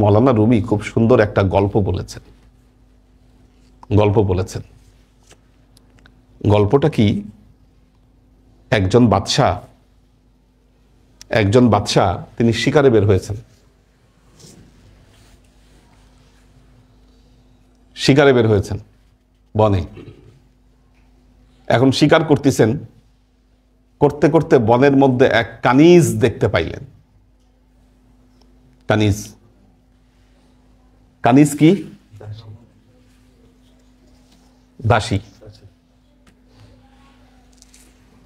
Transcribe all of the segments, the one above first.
মৌলানা রুমি খুব সুন্দর একটা গল্প বলেছেন। গল্পটা কি, একজন বাদশাহ তিনি শিকারে বের হয়েছেন। বনে। এখন শিকার করতেছেন, করতে করতে বনের মধ্যে এক কানিজ দেখতে পাইলেন। কানিজ কি? দাসী।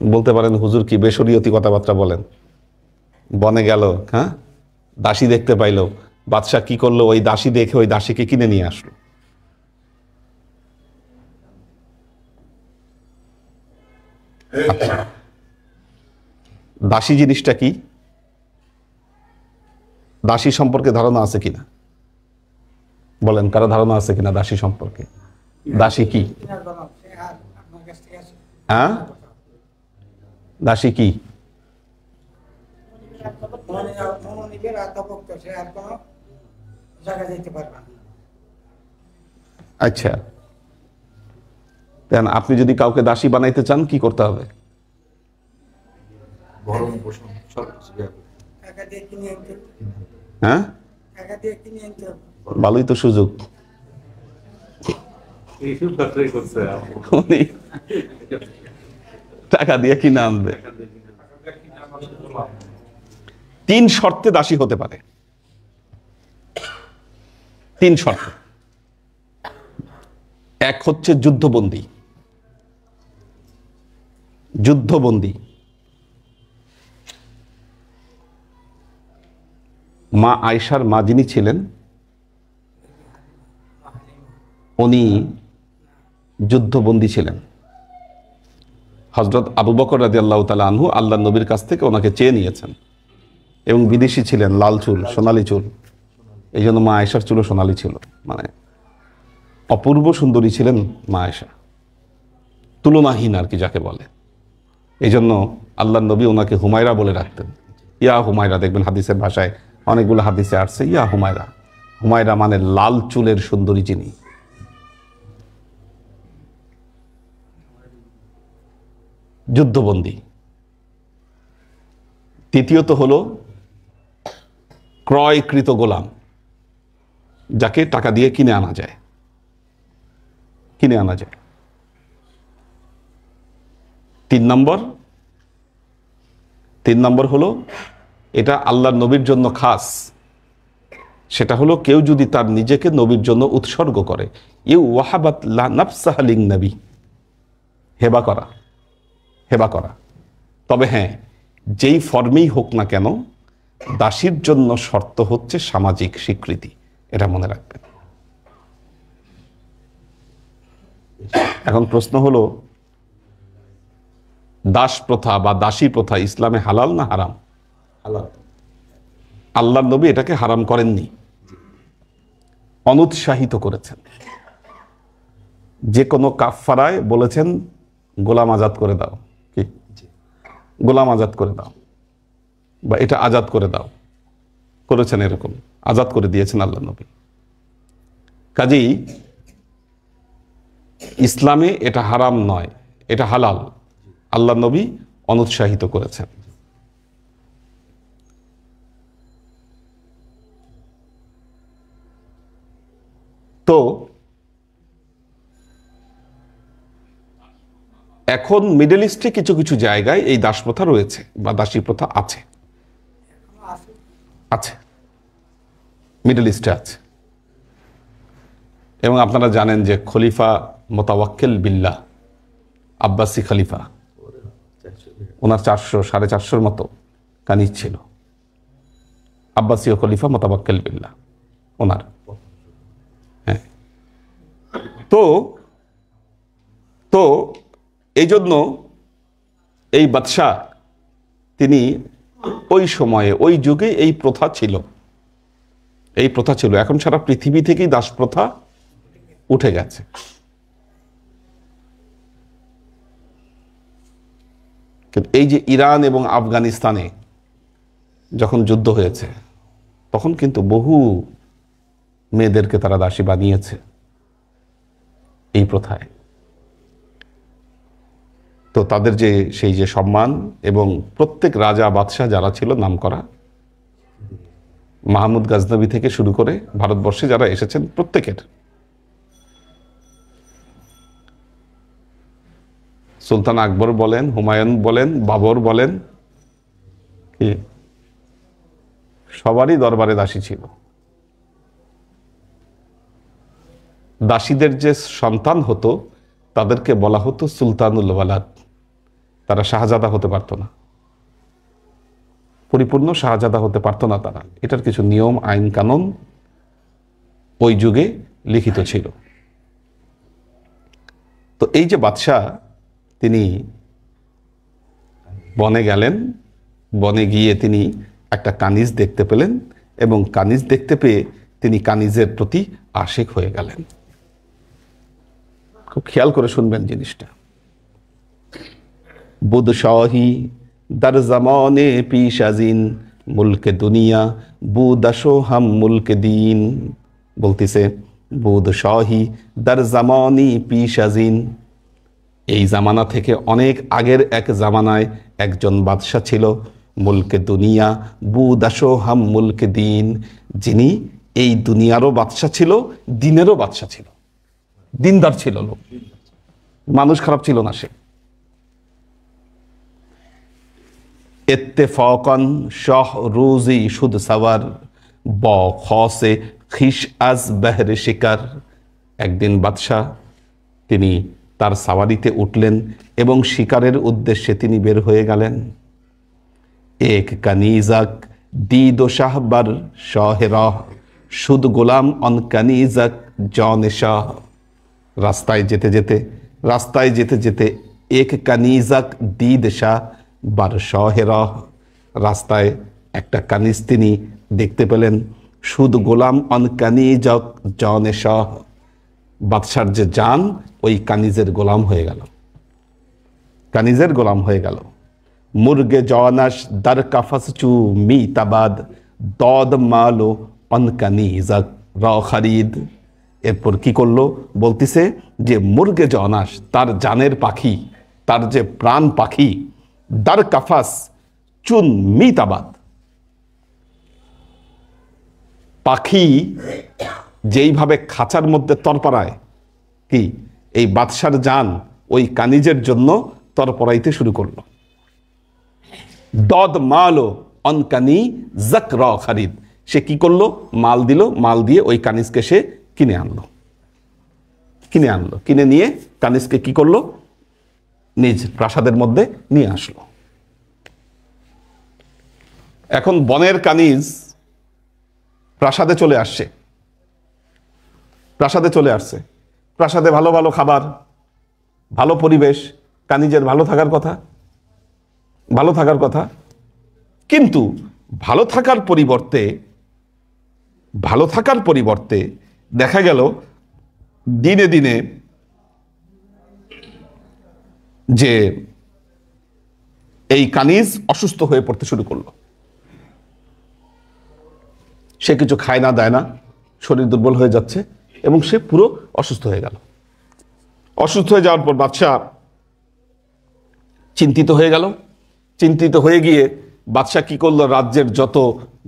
বলতে পারেন হুজুর কি বেশরীয়তি কথাবার্তা বলেন। বনে গেল, হ্যাঁ, দাসী দেখতে পাইল। বাদশাহ কি করলো? ওই দাসী দেখে ওই দাসীকে কিনে নিয়ে আসলো। দাসী জিনিসটা কি? দাসী সম্পর্কে ধারণা আছে কিনা বলেন, কারো ধারণা আছে কিনা দাসী সম্পর্কে? দাসী কি? হ্যাঁ, দাসী কি? আচ্ছা, আপনি যদি কাউকে দাসী বানাইতে চান কি করতে হবে? হ্যাঁ, ভালোই তো সুযোগ। টাকা দিয়ে কিনে আনবে। 3 শর্তে দাসী হতে পারে। 3 শর্ত। এক হচ্ছে যুদ্ধবন্দী। মা আয়েশার মা যিনি ছিলেন উনি যুদ্ধবন্দী ছিলেন। হযরত আবু বকর রাদিয়াল্লাহু তাআলা আনহু আল্লাহর নবীর কাছ থেকে ওনাকে চেয়ে নিয়েছেন, এবং বিদেশি ছিলেন, লাল চুল, সোনালী চুল। এই জন্য মা আয়েশার চুলও সোনালী ছিল, মানে অপূর্ব সুন্দরী ছিলেন মা আয়েশা, তুলনাহীন আর কি যাকে বলে। এই জন্য আল্লাহর নবী ওনাকে হুমায়রা বলে রাখতেন। ইয়া হুমায়রা, দেখবেন হাদিসের ভাষায় অনেকগুলো হাদিসে আসছে ইয়া হুমায়রা। হুমায়রা মানে লাল চুলের সুন্দরী যিনি। যুদ্ধবন্দী। তৃতীয়ত হলো ক্রয়কৃত গোলাম, যাকে টাকা দিয়ে কিনে আনা যায়। 3 নম্বর হলো, এটা আল্লাহর নবীর জন্য খাস, সেটা হলো কেউ যদি তার নিজেকে নবীর জন্য উৎসর্গ করে, ইউ ওয়াহাবাত লা নাফসাহা লিন নবী, হেবা করা। তবে হ্যাঁ, যেই ফর্মেই হোক না কেন, দাসীর জন্য শর্ত হচ্ছে সামাজিক স্বীকৃতি, এটা মনে রাখবেন। এখন প্রশ্ন হলো, দাস প্রথা বা দাসী প্রথা ইসলামে হালাল না হারাম? হালাল। আল্লাহর নবী এটাকে হারাম করেননি, অনুৎসাহিত করেছেন। যে কোনো কাফফারায় বলেছেন গোলাম আজাদ করে দাও, কি গোলাম আজাদ করে দাও, বা এটা আজাদ করে দাও, করেছেন, এরকম আজাদ করে দিয়েছেন আল্লাহর নবী। কাজেই ইসলামে এটা হারাম নয়, এটা হালাল, আল্লাহর নবী অনুৎসাহিত করেছেন। তো এখন মিডল ইস্টে কিছু কিছু জায়গায় এই দাস প্রথা রয়েছে বা দাসী প্রথা আছে, মিডল ইস্টে আছে। এবং আপনারা জানেন যে খলিফা মোতাওয়াক্কেল বিল্লাহ, আব্বাসী খলিফা, ওনার 400-450 মতো কানিজ ছিল। আব্বাসীয় খলিফা মোতাওয়াক্কেল বিল্লাহ ওনার। হ্যাঁ, তো এই জন্য এই বাদশাহ তিনি ওই সময়ে ওই যুগে এই প্রথা ছিল। এখন সারা পৃথিবী থেকেই দাস প্রথা উঠে গেছে। কিন্তু এই যে ইরান এবং আফগানিস্তানে যখন যুদ্ধ হয়েছে, তখন কিন্তু বহু মেয়েদেরকে তারা দাসী বানিয়েছে এই প্রথায়। তো তাদের যে সেই যে সম্মান, এবং প্রত্যেক রাজা বাদশাহ যারা ছিল নামকরা, মাহমুদ গাজনবী থেকে শুরু করে ভারতবর্ষে যারা এসেছেন প্রত্যেকের, সুলতান আকবর বলেন, হুমায়ুন বলেন, বাবর বলেন, কি সবারই দরবারে দাসী ছিল। দাসীদের যে সন্তান হতো তাদেরকে বলা হতো সুলতানুল ওয়ালাদ। তারা শাহজাদা হতে পারত না, পরিপূর্ণ শাহজাদা হতে পারত না তারা। এটার কিছু নিয়ম আইন কানুন ওই যুগে লিখিত ছিল। তো এই যে বাদশাহ, তিনি বনে গেলেন, বনে গিয়ে তিনি একটা কানিজ দেখতে পেলেন, এবং কানিজ দেখতে পেয়ে তিনি কানিজের প্রতি আশিক হয়ে গেলেন। খুব খেয়াল করে শুনবেন জিনিসটা। বুদশাহী দার জামানে পিশাজিন মুলকে দুনিয়া বুদাশো হাম মুলকে দিন। বলতেছে বুদশাহী দার জামানি পিশাজিন, এই জামানা থেকে অনেক আগের এক জামানায় একজন বাদশাহ ছিল, মুলকে দুনিয়া বুদাশো হাম মুলকে দিন, যিনি এই দুনিয়ারও বাদশাহ ছিল, দিনেরও বাদশাহ ছিল। দিনদার ছিল লোক, মানুষ খারাপ ছিল না সে। ইত্তেফাকান শাহ রোজি শুদ সাওয়ার ব খসে খিস আজ বহরে শিকার। একদিন বাদশাহ তিনি তার সাওয়ারিতে উঠলেন এবং শিকারের উদ্দেশ্যে তিনি বের হয়ে গেলেন। এক কানিজাক দিদ শাহবার শাহেরাহ শুদ গোলাম অন কানিজাক জনে শাহ। রাস্তায় যেতে যেতে এক কানিজাক দিদ শাহ বার শাহেরাহ, রাস্তায় একটা কানিজ তিনি দেখতে পেলেন। শুদ গোলাম অন কানিজাক জনে শাহ, বাদশার যে জান ওই কানিজের গোলাম হয়ে গেল, কানিজের গোলাম হয়ে গেল। মুরগে জওয়ানাস দার কাফাস চু মি তাবাদ দদ মালো অন কানিজাক র খারিদ। এরপর কি করলো বলতেছে যে মুরগে জওয়ানাস, তার জানের পাখি, তার যে প্রাণ পাখি, দার কাফাস চুন মি তাবাদ, পাখি যেইভাবে খাঁচার মধ্যে তরপরায়, কি এই বাদশার জান ওই কানিজের জন্য তরপরাইতে শুরু করলো। দদ মালো অনকানি জাক র খারিদ, সে কি করলো, মাল দিল, মাল দিয়ে ওই কানিজকে সে কিনে আনলো, কিনে নিয়ে কানিজকে কি করলো, নিজ প্রাসাদের মধ্যে নিয়ে আসলো। এখন বনের কানিজ প্রাসাদে চলে আসছে, প্রাসাদে ভালো ভালো খাবার, ভালো পরিবেশ, কানিজের ভালো থাকার কথা। কিন্তু ভালো থাকার পরিবর্তে দেখা গেল দিনে দিনে যে এই কানিজ অসুস্থ হয়ে পড়তে শুরু করলো। সে কিছু খায় না, দেয় না, শরীর দুর্বল হয়ে যাচ্ছে এবং সে পুরো অসুস্থ হয়ে গেল। অসুস্থ হয়ে যাওয়ার পর বাদশাহ চিন্তিত হয়ে গিয়ে বাদশাহ কি করলো, রাজ্যের যত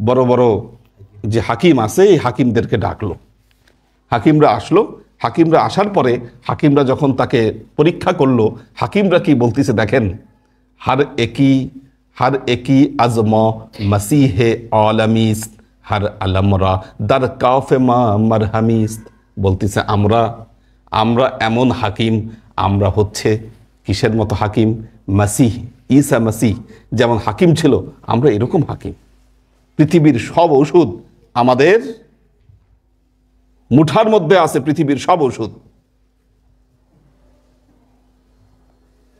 বড় বড় যে হাকিম আছে এই হাকিমদেরকে ডাকলো। হাকিমরা আসার পরে হাকিমরা যখন তাকে পরীক্ষা করলো, হাকিমরা কি বলতেছে দেখেন, হার একি আজম মসিহে আলামিস হার আলমরা দার কাফে মা মারহামিস। বলতেছে আমরা এমন হাকিম, আমরা হচ্ছে কিসের মতো হাকিম, মাসিহ ঈসা মাসিহ যেমন হাকিম ছিল, আমরা এরকম হাকিম। পৃথিবীর সব ঔষধ আমাদের মুঠার মধ্যে আছে, পৃথিবীর সব ঔষধ।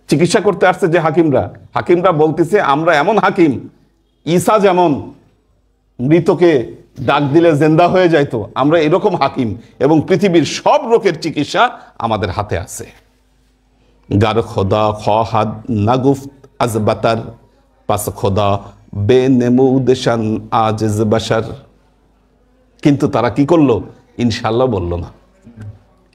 চিকিৎসা করতে আসছে যে হাকিমরা বলতেছে আমরা এমন হাকিম, ঈসা যেমন মৃতকে ডাক দিলে জিন্দা হয়ে যাইতো, আমরা এরকম হাকিম, এবং পৃথিবীর সব রোগের চিকিৎসা আমাদের হাতে আছে। গার খোদা খাদ নাগুফত আজ বাতার পাস খোদা বে নেমুদেশান আজ বাশার। কিন্তু তারা কি করলো, ইনশাল্লাহ বলল না,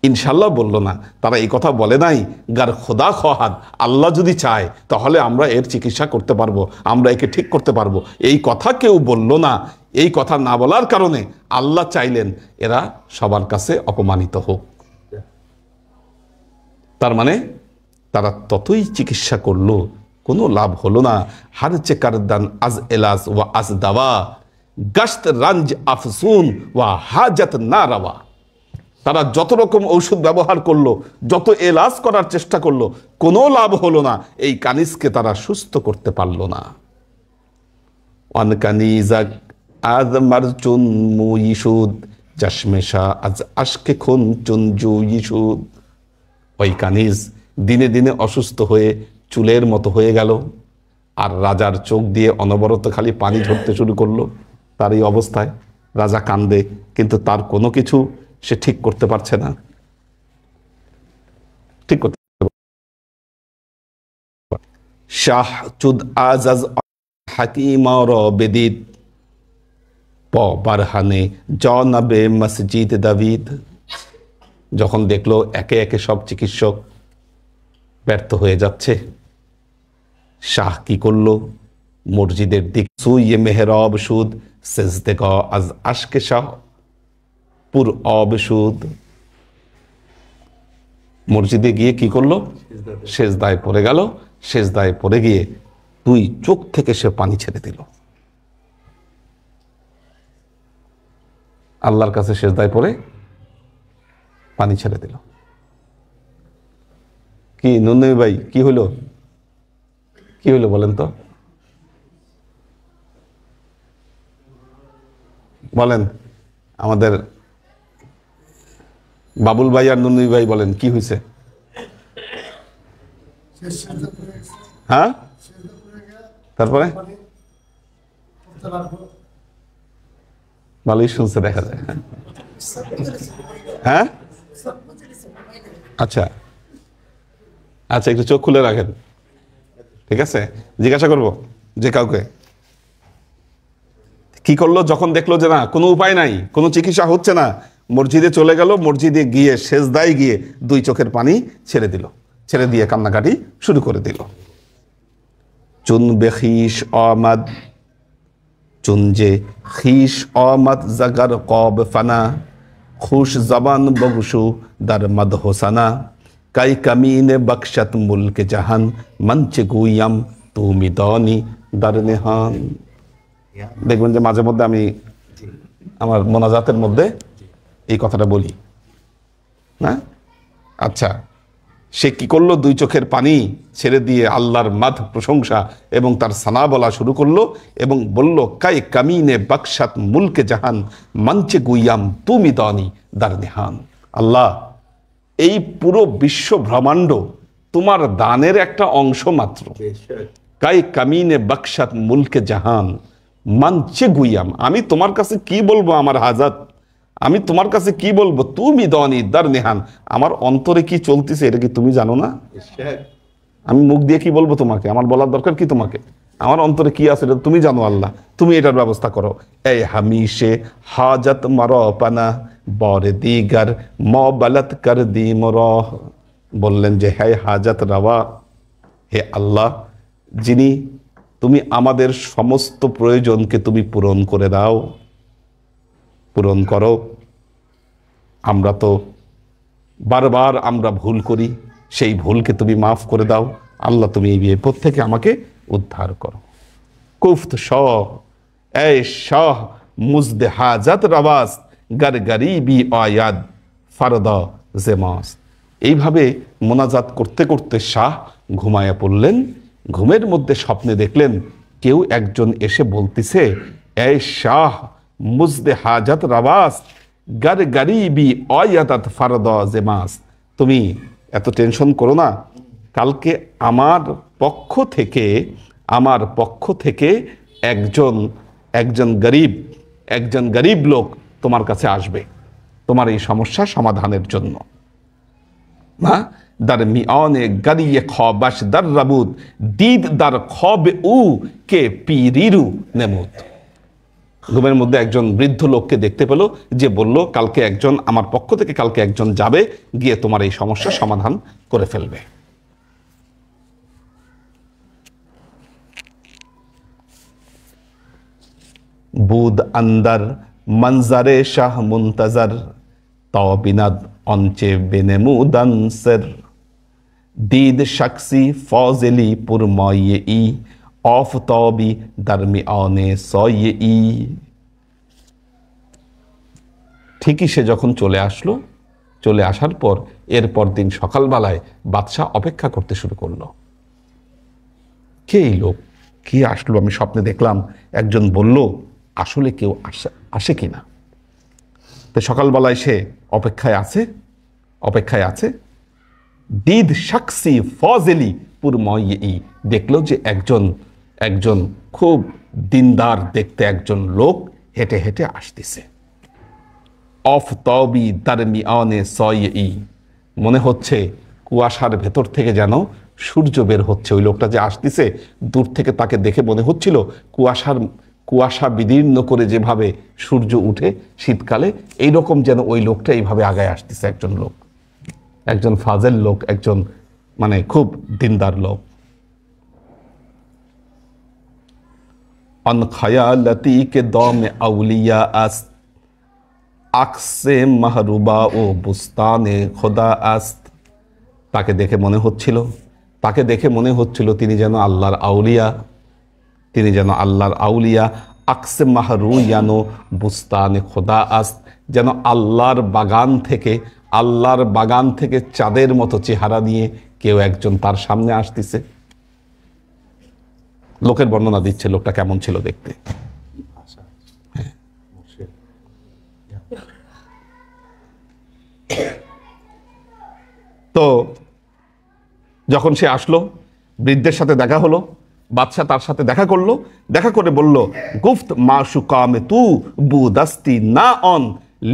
ইনশাল্লাহ বলল না। তারা এই কথা বলে নাই গার খোদা খহাদ, আল্লাহ যদি চায় তাহলে আমরা এর চিকিৎসা করতে পারবো, আমরা একে ঠিক করতে পারবো, এই কথা কেউ বলল না। এই কথা না বলার কারণে আল্লাহ চাইলেন এরা সবার কাছে অপমানিত হোক। তার মানে তারা ততই চিকিৎসা করলো, কোনো লাভ হলো না। হার চেকারদান আজ এলাস ওয়া আজ দাওয়া, গাস্ত রাঞ্জ আফসুন ওয়া হাজাত না রাওয়া। তারা যত রকম ঔষধ ব্যবহার করলো, যত এলাজ করার চেষ্টা করলো, কোনো লাভ হলো না। এই কানিজকে তারা সুস্থ করতে পারল না। ওয়ান কানিজাক আজ মারচুন মুইসুদ, জাসমেশা আজ আশকে খুন চুন জুইসুদ। ওই কানিজ দিনে দিনে অসুস্থ হয়ে চুলের মতো হয়ে গেল, আর রাজার চোখ দিয়ে অনবরত খালি পানি ঝরতে শুরু করলো। তার এই অবস্থায় রাজা কান্দে, কিন্তু তার কোনো কিছু সে ঠিক করতে পারছে না, ঠিক করতে। শাহ চুদ আজাজ হাকিম বেদিত প বারহানে জনাবে মসজিদ দাবিদ। যখন দেখলো একে একে সব চিকিৎসক ব্যর্থ হয়ে যাচ্ছে, শাহ কি করলো? মসজিদের দিক সুইয়ে মেহরব সুদ সেজদে গ আজ আশকে শাহ পুর অবসুদ। মসজিদে গিয়ে কি করলো? সেজদায় পড়ে গেল। সেজদায় পড়ে গিয়ে দুই চোখ থেকে সে পানি ছেড়ে দিল। আল্লাহর কাছে সেজদায় পড়ে পানি ছেড়ে দিল। কি নুনবী ভাই, কি হইল? কি হইল বলেন তো, বলেন। আমাদের বাবুল ভাই আর নুনবী ভাই বলেন কি হয়েছে? হ্যাঁ, তারপরে ভালোই শুনছে দেখা যায়। হ্যাঁ, আচ্ছা আচ্ছা, একটু চোখ খুলে রাখেন, ঠিক আছে? জিজ্ঞাসা করবো যে কাউকে কি করলো। যখন দেখলো যে না, কোনো উপায় নাই, কোনো চিকিৎসা হচ্ছে না, মসজিদে চলে গেল। মসজিদে গিয়ে সেজদায় গিয়ে দুই চোখের পানি ছেড়ে দিল, ছেড়ে দিয়ে কান্নাকাটি শুরু করে দিল। চুন বেখিস অমাদ, চুন যে খিস অমাদ জাগার কব ফানা, খুশ জবান বগসু দার মদ হোসানা, কাই কামিনে বকশত মুলকে জাহান, মঞ্চে গুইয়াম তুমি দনি দার নেহান। দেখবেন যে মাঝে মধ্যে আমি আমার মোনাজাতের মধ্যে এই কথাটা বলি না। আচ্ছা, সে কি করলো? দুই চোখের পানি ছেড়ে দিয়ে আল্লাহর মাধ প্রশংসা এবং তার সানা বলা শুরু করলো এবং বলল, কাই কামিনে বকশাত মুলকে জাহান, মঞ্চে গুইয়াম তুমি দনি দার নেহান। আল্লাহ, এই পুরো বিশ্ব ব্রহ্মাণ্ড তোমার দানের একটা অংশ মাত্র। কাই কামিনে বকশাত মুলকে জাহান মঞ্চে গুইয়াম, আমি তোমার কাছে কি বলবো আমার হাজাত, আমি তোমার কাছে কি বলবো? তুমি দনি দার নেহান, আমার অন্তরে কি চলতেছে এটা কি তুমি জানো না? আমি মুখ দিয়ে কি বলবো তোমাকে? আমার বলার দরকার কি তোমাকে? আমার অন্তরে কি আছে এটা তুমি জানো আল্লাহ, তুমি এটার ব্যবস্থা করো। এই হামিশে হাজত মারপানা বরে দিগার মবালত কর দি মর। বললেন যে হে হাজত রাওয়া, হে আল্লাহ, যিনি তুমি আমাদের সমস্ত প্রয়োজনকে তুমি পূরণ করে দাও, পূরণ করো। আমরা তো বারবার আমরা ভুল করি, সেই ভুলকে তুমি মাফ করে দাও। আল্লাহ, তুমি এই বিপদ থেকে আমাকে উদ্ধার করো। কুফত শাহ এ শাহ মুজদে হাজাত রাবাস গার গরিবি আয়াদ ফারদা জেমাস। এইভাবে মোনাজাত করতে করতে শাহ ঘুমায়া পড়লেন। ঘুমের মধ্যে স্বপ্নে দেখলেন কেউ একজন এসে বলতেছে, এ শাহ মুজদে হাজাত রাবাস গার গরিবি আয়াত ফারদা জেমাস। তুমি এত টেনশন করো না, কালকে আমার পক্ষ থেকে একজন গরিব লোক তোমার কাছে আসবে তোমার এই সমস্যা সমাধানের জন্য। না দার মিয়ানে গরিয়ে খবাস দার রাবুদ দিদ দার খবে উ কে পিরিরু নেমুত। ঘুমের মধ্যে একজন বৃদ্ধ লোককে দেখতে পেল, যে বলল কালকে একজন আমার পক্ষ থেকে কালকে একজন যাবে, গিয়ে তোমার এই সমস্যার সমাধান করে ফেলবে। বুদ আন্দার মঞ্জারে শাহ মুনতাজার তবিনাদ অঞ্চে বেনেমুদানসের দীদ শাকসি ফজলি পুরময়ে ই অফ তবি দারমি অনে সয়ে ই। ঠিকই সে যখন চলে আসলো, চলে আসার পর এরপর দিন সকালবেলায় বাদশাহ অপেক্ষা করতে শুরু করলো। কে এই লোক, কি আসলো? আমি স্বপ্নে দেখলাম একজন বলল, আসলে কেউ আসে কিনা। তো সকালবেলায় সে অপেক্ষায় আছে। দিদ শাকসি ফজলি পুরময়ে ই, দেখলো যে একজন খুব দিনদার দেখতে একজন লোক হেঁটে হেঁটে আসতেছে। অফ তবি দারমি অনে সয়ে ই, মনে হচ্ছে কুয়াশার ভেতর থেকে যেন সূর্য বের হচ্ছে। ওই লোকটা যে আসতেছে, দূর থেকে তাকে দেখে মনে হচ্ছিল কুয়াশা বিদীর্ণ করে যেভাবে সূর্য উঠে শীতকালে, এইরকম যেন ওই লোকটা এইভাবে আগায় আসতেছে। একজন লোক, একজন ফাজেল লোক, একজন মানে খুব দিনদার লোক। অন খায়ালতি কে দমে আউলিয়া আস্ত আকসে মাহরুবা ও বুস্তানে খোদা আস্ত। তাকে দেখে মনে হচ্ছিল তিনি যেন আল্লাহর আউলিয়া। আকসে মাহরু ইয়ানো বুস্তানে খোদা আস্ত, যেন আল্লাহর বাগান থেকে চাঁদের মতো চেহারা নিয়ে কেউ একজন তার সামনে আসতেছে। লোকের বর্ণনা দিচ্ছে লোকটা কেমন ছিল দেখতে। তো যখন সে আসলো, বৃদ্ধের সাথে দেখা হলো, বাদশাহ তার সাথে দেখা করলো, দেখা করে বলল, গুফত মাশুকামে তু বুদাস্তি না অন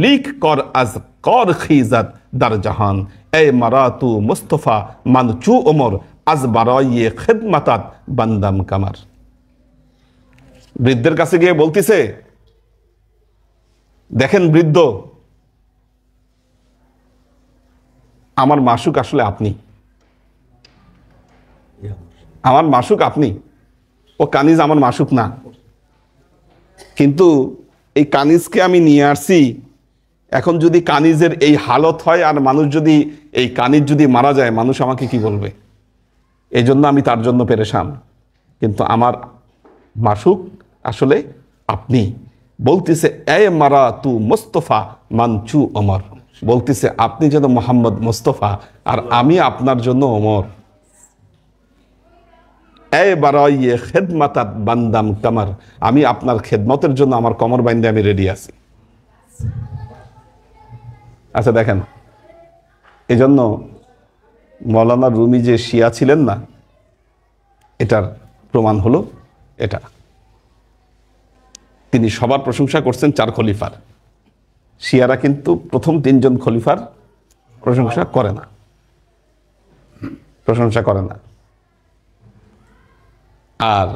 লিখ কর আজ কর খিজাত দার জাহান এ মারাতু মুস্তফা মানচু ওমর আজ বারাইয়ে খেদমাতাত বান্দাম কামার। বৃদ্ধের কাছে গিয়ে বলতিছে, দেখেন বৃদ্ধ, আমার মাসুক আসলে আপনি, আমার মাসুক আপনি। ও কানিজ আমার মাসুক না, কিন্তু এই কানিজকে আমি নিয়ে আসছি। এখন যদি কানিজের এই হালত হয় আর মানুষ যদি এই কানিজ যদি মারা যায়, মানুষ আমাকে কি বলবে? এই জন্য আমি তার জন্য পেরেশান, কিন্তু আমার মাসুক আসলে আপনি। বলতেছে এ মারা তু মুস্তফা মানচু ওমর, বলতেছে আপনি যেন মোহাম্মদ মুস্তফা আর আমি আপনার জন্য ওমর। এ বারাইয়ে খেদমাতাত বান্দাম কামার, আমি আপনার খেদমতের জন্য আমার কমর বাইন্দে আমি রেডি আছি। আচ্ছা দেখেন, এই জন্য মৌলানা রুমি যে শিয়া ছিলেন না, এটার প্রমাণ হলো এটা। তিনি সবার প্রশংসা করছেন 4 খলিফার। শিয়ারা কিন্তু প্রথম 3 জন খলিফার প্রশংসা করে না। আর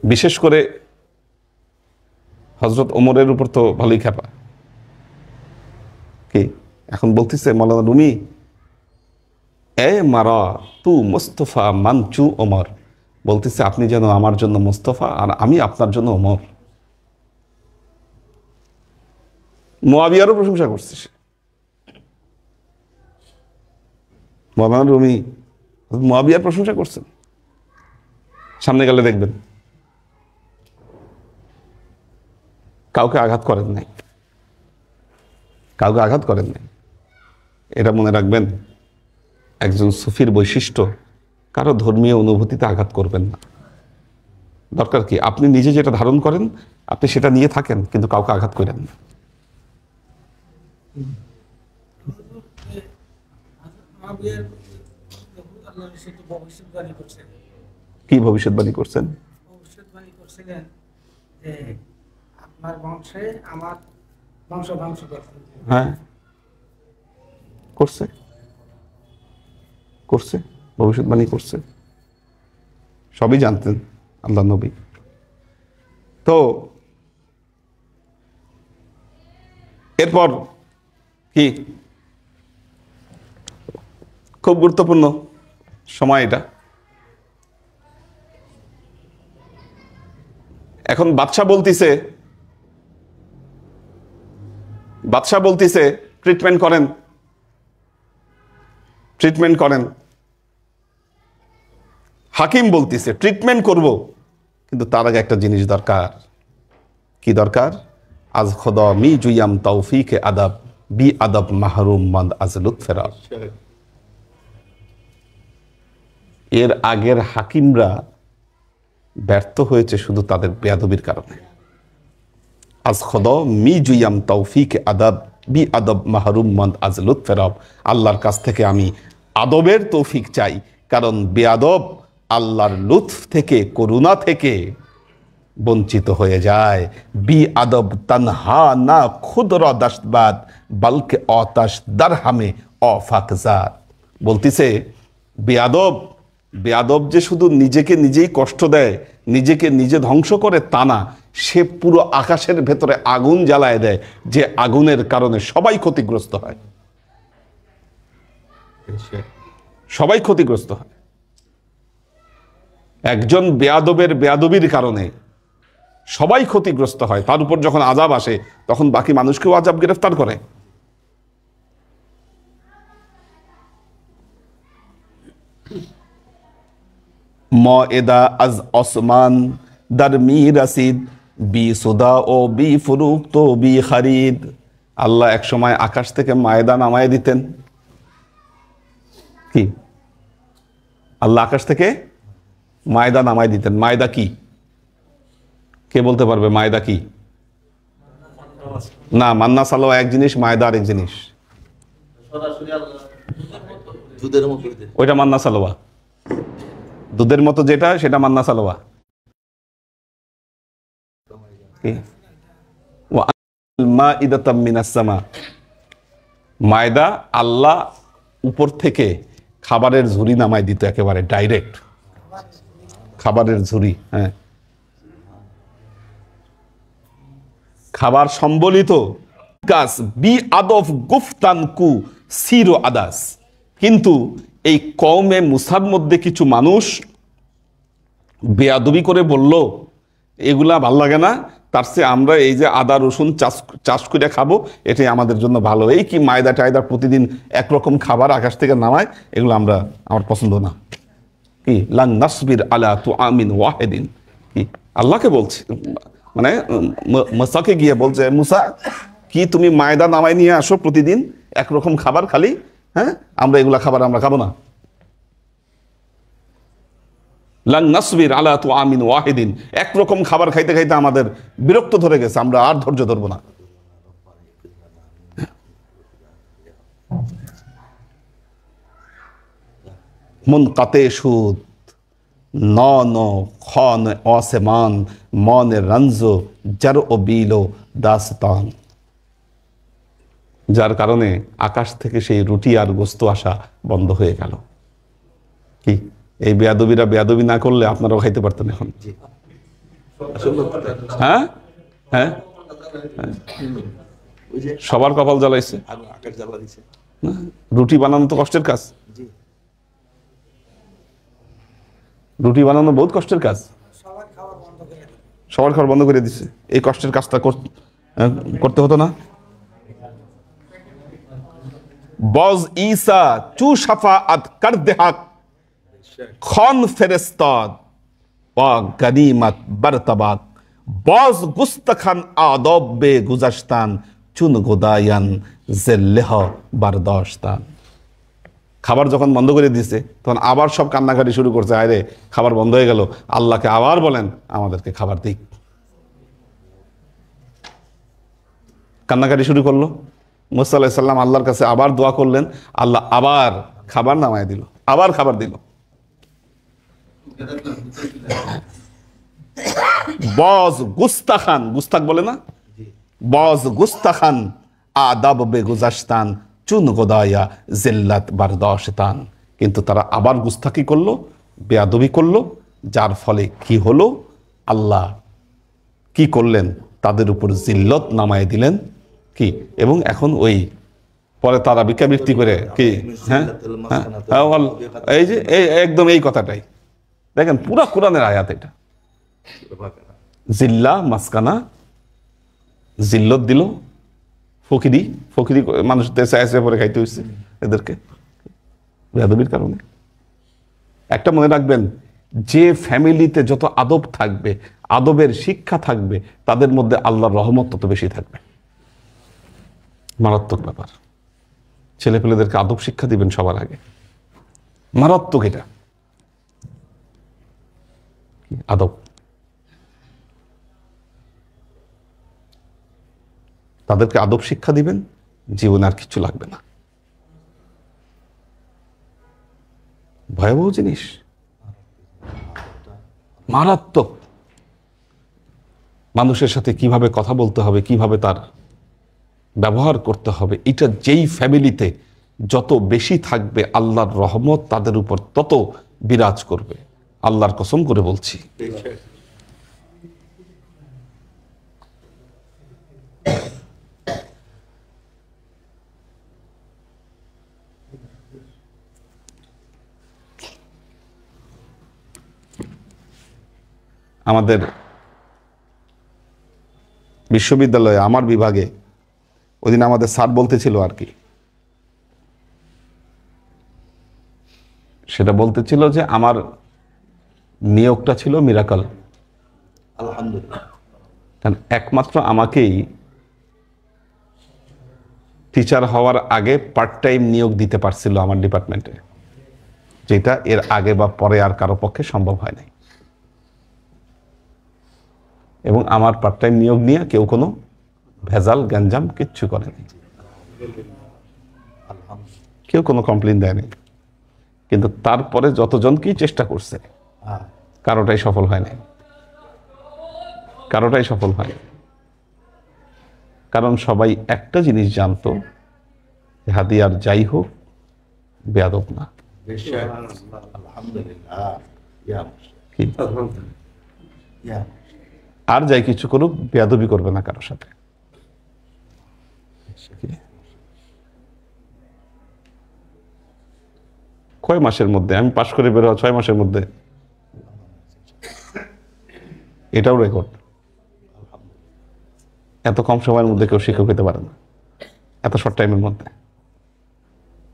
বিশেষ করে হযরত ওমরের উপর তো ভালোই খেপা। কি এখন বলতেছে মৌলানা রুমি, এ মারা তু মুস্তফা মানচু ওমর, বলতেছে আপনি যেন আমার জন্য মুস্তফা আর আমি আপনার জন্য ওমর। মুয়াবিয়ারও প্রশংসা করছে সে। মৌলানা রুমি মুয়াবিয়ার প্রশংসা করছেন, সামনে গেলে দেখবেন। কাউকে আঘাত করেন নাই, এটা মনে রাখবেন। একজন সুফির বৈশিষ্ট্য, কারো ধর্মীয় অনুভূতিতে আঘাত করবেন না। দরকার কি আপনি নিজে যেটা ধারণ করেন আপনি সেটা নিয়ে থাকেন, কিন্তু কাউকে আঘাত করেন না। কি ভবিষ্যৎবাণী করছেন? ভবিষ্যৎবাণী করছিলেন যে আপনার বংশে আমার বংশ ধ্বংস করতে। হ্যাঁ, করছে ভবিষ্যৎবাণী করছে। সবই জানতেন আল্লাহ নবী। তো এরপর কি খুব গুরুত্বপূর্ণ সময় এটা। এখন বাদশাহ বলতিছে ট্রিটমেন্ট করেন। হাকিম বলতিছে ট্রিটমেন্ট করব, কিন্তু তার আগে একটা জিনিস দরকার। কি দরকার? আজ খোদা মি জুয়াম তৌফিক আদব বি আদব মাহরুম মন্দ আজ লুৎফেরা। এর আগের হাকিমরা ব্যর্থ হয়েছে শুধু তাদের বেয়াদবির কারণে। আজ খোদা মি জুয়াম তৌফিক আদব বি আদব মাহরুম মন্দ আজ লুৎফেরা। আল্লাহর কাছ থেকে আমি আদবের তৌফিক চাই, কারণ বেয়াদব আল্লাহর লুৎফ থেকে, করুণা থেকে বঞ্চিত হয়ে যায়। বি আদব তানহা না খুদর দাসবাদ বালকে অতাশ দারহামে অফাকজাত। বলতিছে বেয়াদব যে শুধু নিজেকে নিজেই কষ্ট দেয়, নিজেকে নিজে ধ্বংস করে তা না, সে পুরো আকাশের ভেতরে আগুন জ্বালায় দেয়, যে আগুনের কারণে সবাই ক্ষতিগ্রস্ত হয়। একজন বেয়াদবের বেয়াদবির কারণে সবাই ক্ষতিগ্রস্ত হয়। তার উপর যখন আযাব আসে তখন বাকি মানুষকেও আযাব গ্রেফতার করে। মএদা আজ ওসমান দারমি রাসিদ বি সুদা ও বি ফুরুক তো বি খারিদ। আল্লাহ এক সময় আকাশ থেকে মায়দা নামায় দিতেন। কি? আল্লাহ আকাশ থেকে মায়দা নামায় দিতেন। মায়দা কি? কে বলতে পারবে মায়দা কি? না, মান্না সালোয়া এক জিনিস, মায়দা আরেক জিনিস। ওইটা মান্না সালোয়া। দুধের মতো যেটা, সেটা মান্না সালোয়া। মায়দা আল্লাহ উপর থেকে খাবারের ঝুড়ি নামায় দিত, একেবারে ডাইরেক্ট খাবারের ঝুড়ি। হ্যাঁ, খাবার সম্বলিত গাছ বি আদফ গুফতান কু সিরো আদাস। কিন্তু এই কওমে মুসার মধ্যে কিছু মানুষ বেয়াদবি করে বলল, এগুলা ভাল লাগে না, তার চেয়ে আমরা এই যে আদা রসুন চাষ করে খাবো, এটাই আমাদের জন্য ভালো। এই কি মায়দা টায়দা প্রতিদিন একরকম খাবার আকাশ থেকে নামায়, এগুলো আমার পছন্দ না। কি লান নাসবির আলা তুআমিন ওয়াহিদিন। কি আল্লাহকে বলছে, মানে মুসাকে গিয়ে বলছে, মুসা কি তুমি মায়দা নামাই নিয়ে আসো প্রতিদিন একরকম খাবার খালি, হ্যাঁ আমরা এগুলা খাবার আমরা খাবো না। লান নাসবির আলা তুআমিন ওয়াহিদিন, একরকম খাবার খাইতে খাইতে আমাদের বিরক্ত ধরে গেছে, আমরা আর ধৈর্য ধরবো না। মুনকাতে সুদ ন খন অসমান মনে রঞ্জো জার ও বিলো দাস্তান। যার কারণে আকাশ থেকে সেই রুটি আর গোস্ত আসা বন্ধ হয়ে গেল। কি এই বেয়াদবিরা বেয়াদবি না করলে আপনারাও খাইতে পারতেন এখন। হ্যাঁ হ্যাঁ, সবার কপাল জ্বালাইছে। রুটি বানানো তো কষ্টের কাজ, রুটি বানানো বহুত কষ্টের কাজ। সবার খাবার বন্ধ করে দিচ্ছে। এই কষ্টের কাজটা করতে হতো না? বজ ঈসা চু শাফাআত কর দেহাক খন ফেরেস্তাদ ওয়া গনিমত বরতবাক বজ গুস্তখান আদব বে গুজাশতান চুন গোদায়ান জিল্লেহ বারদাশতান। খাবার যখন বন্ধ করে দিয়েছে তখন আবার সব কান্নাকাটি শুরু করছে, আরে খাবার বন্ধ হয়ে গেল, আল্লাহকে আবার বলেন আমাদেরকে খাবার দিক। কান্নাকাটি শুরু করলো। মুসা আলাইহিস সালাম আল্লাহর কাছে আবার দোয়া করলেন, আল্লাহ আবার খাবার নামায় দিল, আবার খাবার দিল। বজ গুস্তাখান, গুস্তাক বলে না, বজ গুস্তাখান আদাব বে গুজাশতান চুন গোদায়া জিল্লাত বারদাশতান। কিন্তু তারা আবার গুস্তাকি করলো, বেয়াদবি করলো, যার ফলে কি হলো, আল্লাহ কি করলেন, তাদের উপর জিল্লত নামায় দিলেন কি, এবং এখন ওই পরে তারা ভিক্ষাবৃত্তি করে কি, হ্যাঁ হ্যাঁ, এই যে একদম এই কথাটাই দেখেন পুরা কোরআনের আয়াত এটা। জিল্লা মাসকানা, জিল্লত দিল, ফকিরি ফকিরি মানুষ দেশে আসে পরে খাইতে হয়েছে এদেরকে বেয়াদবির কারণে। একটা মনে রাখবেন, যে ফ্যামিলিতে যত আদব থাকবে, আদবের শিক্ষা থাকবে, তাদের মধ্যে আল্লাহর রহমত তত বেশি থাকবে। মারাত্মক ব্যাপার। ছেলেপেলেদেরকে আদব শিক্ষা দিবেন সবার আগে, মারাত্মক এটা আদব। তাদেরকে আদব শিক্ষা দিবেন, জীবনে আর কিছু লাগবে না। ভয়াবহ জিনিস, মারাত্মক। মানুষের সাথে কিভাবে কথা বলতে হবে, কিভাবে তার ব্যবহার করতে হবে, এটা যেই ফ্যামিলিতে যত বেশি থাকবে, আল্লাহর রহমত তাদের উপর তত বিরাজ করবে। আল্লাহর কসম করে বলছি। আমাদের বিশ্ববিদ্যালয়ে, আমার বিভাগে ওইদিন আমাদের স্যার বলতেছিল আর কি, সেটা বলতেছিল যে আমার নিয়োগটা ছিল মিরাকল। আলহামদুলিল্লাহ। কারণ একমাত্র আমাকেই টিচার হওয়ার আগে পার্ট টাইম নিয়োগ দিতে পারছিল আমার ডিপার্টমেন্টে, যেটা এর আগে বা পরে আর কারো পক্ষে সম্ভব হয় নাই। এবং আমার পার্ট টাইম নিয়োগ নিয়ে কেউ কোনো ভেজাল গ্যাঞ্জাম কিচ্ছু করেনি, কেউ কোনো কমপ্লেন দেয়নি। কিন্তু তারপরে যতজনকেই চেষ্টা করছে, কারোটাই সফল হয় নাই, কারোটাই সফল হয়। কারণ সবাই একটা জিনিস জানতো, হাদিয়ার যাই হোক বেয়াদব না। কি? আর যাই কিছু করুক, বেয়াদবি করবে না কারোর সাথে। কয় মাসের মধ্যে আমি পাশ করে বের হওয়া, 6 মাসের মধ্যে, এটাও রেকর্ড। এত কম সময়ের মধ্যে কেউ শিক্ষক হতে পারে না, এত শর্ট টাইমের মধ্যে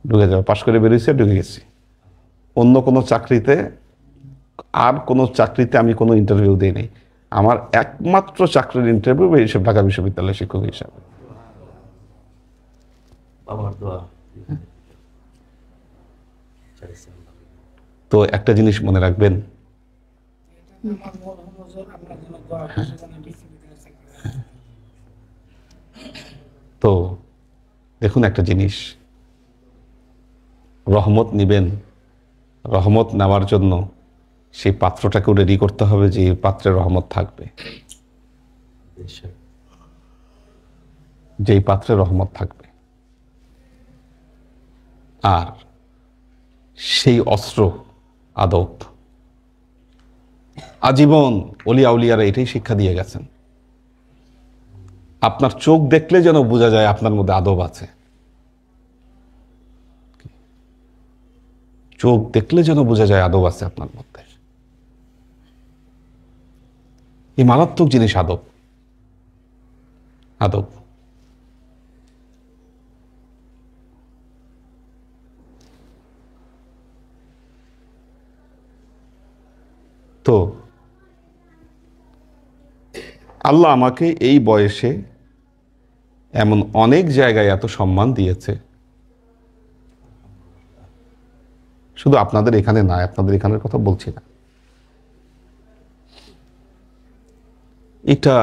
ঢুকে যাবে। পাশ করে বেরিয়েছে, ঢুকে গেছি। অন্য কোনো চাকরিতে, আর কোনো চাকরিতে আমি কোনো ইন্টারভিউ দিই নাই। আমার একমাত্র চাকরির ইন্টারভিউ হিসেবে ঢাকা বিশ্ববিদ্যালয়ের শিক্ষক হিসাবে। তো একটা জিনিস মনে রাখবেন, আমার মূল হুজুর আপনার জন্য দোয়া করছে যেন বিশ্ববিদ্যালয়ে চাকরি হয়। তো দেখুন একটা জিনিস, রহমত নিবেন, রহমত নেওয়ার জন্য সেই পাত্রটাকেও রেডি করতে হবে যে এই পাত্রে রহমত থাকবে, যেই পাত্রে রহমত থাকবে। আর সেই অস্ত্র আদব। আজীবন ওলিয়া উলিয়ারা এটাই শিক্ষা দিয়ে গেছেন। আপনার চোখ দেখলে যেন বোঝা যায় আপনার মধ্যে আদব আছে, চোখ দেখলে যেন বোঝা যায় আদব আছে আপনার মধ্যে। এই মারাত্মক জিনিস আদব। আদব। তো আল্লাহ আমাকে এই বয়সে এমন অনেক জায়গায় এত সম্মান দিয়েছে, শুধু আপনাদের এখানে না, আপনাদের এখানের কথা বলছি না, এটা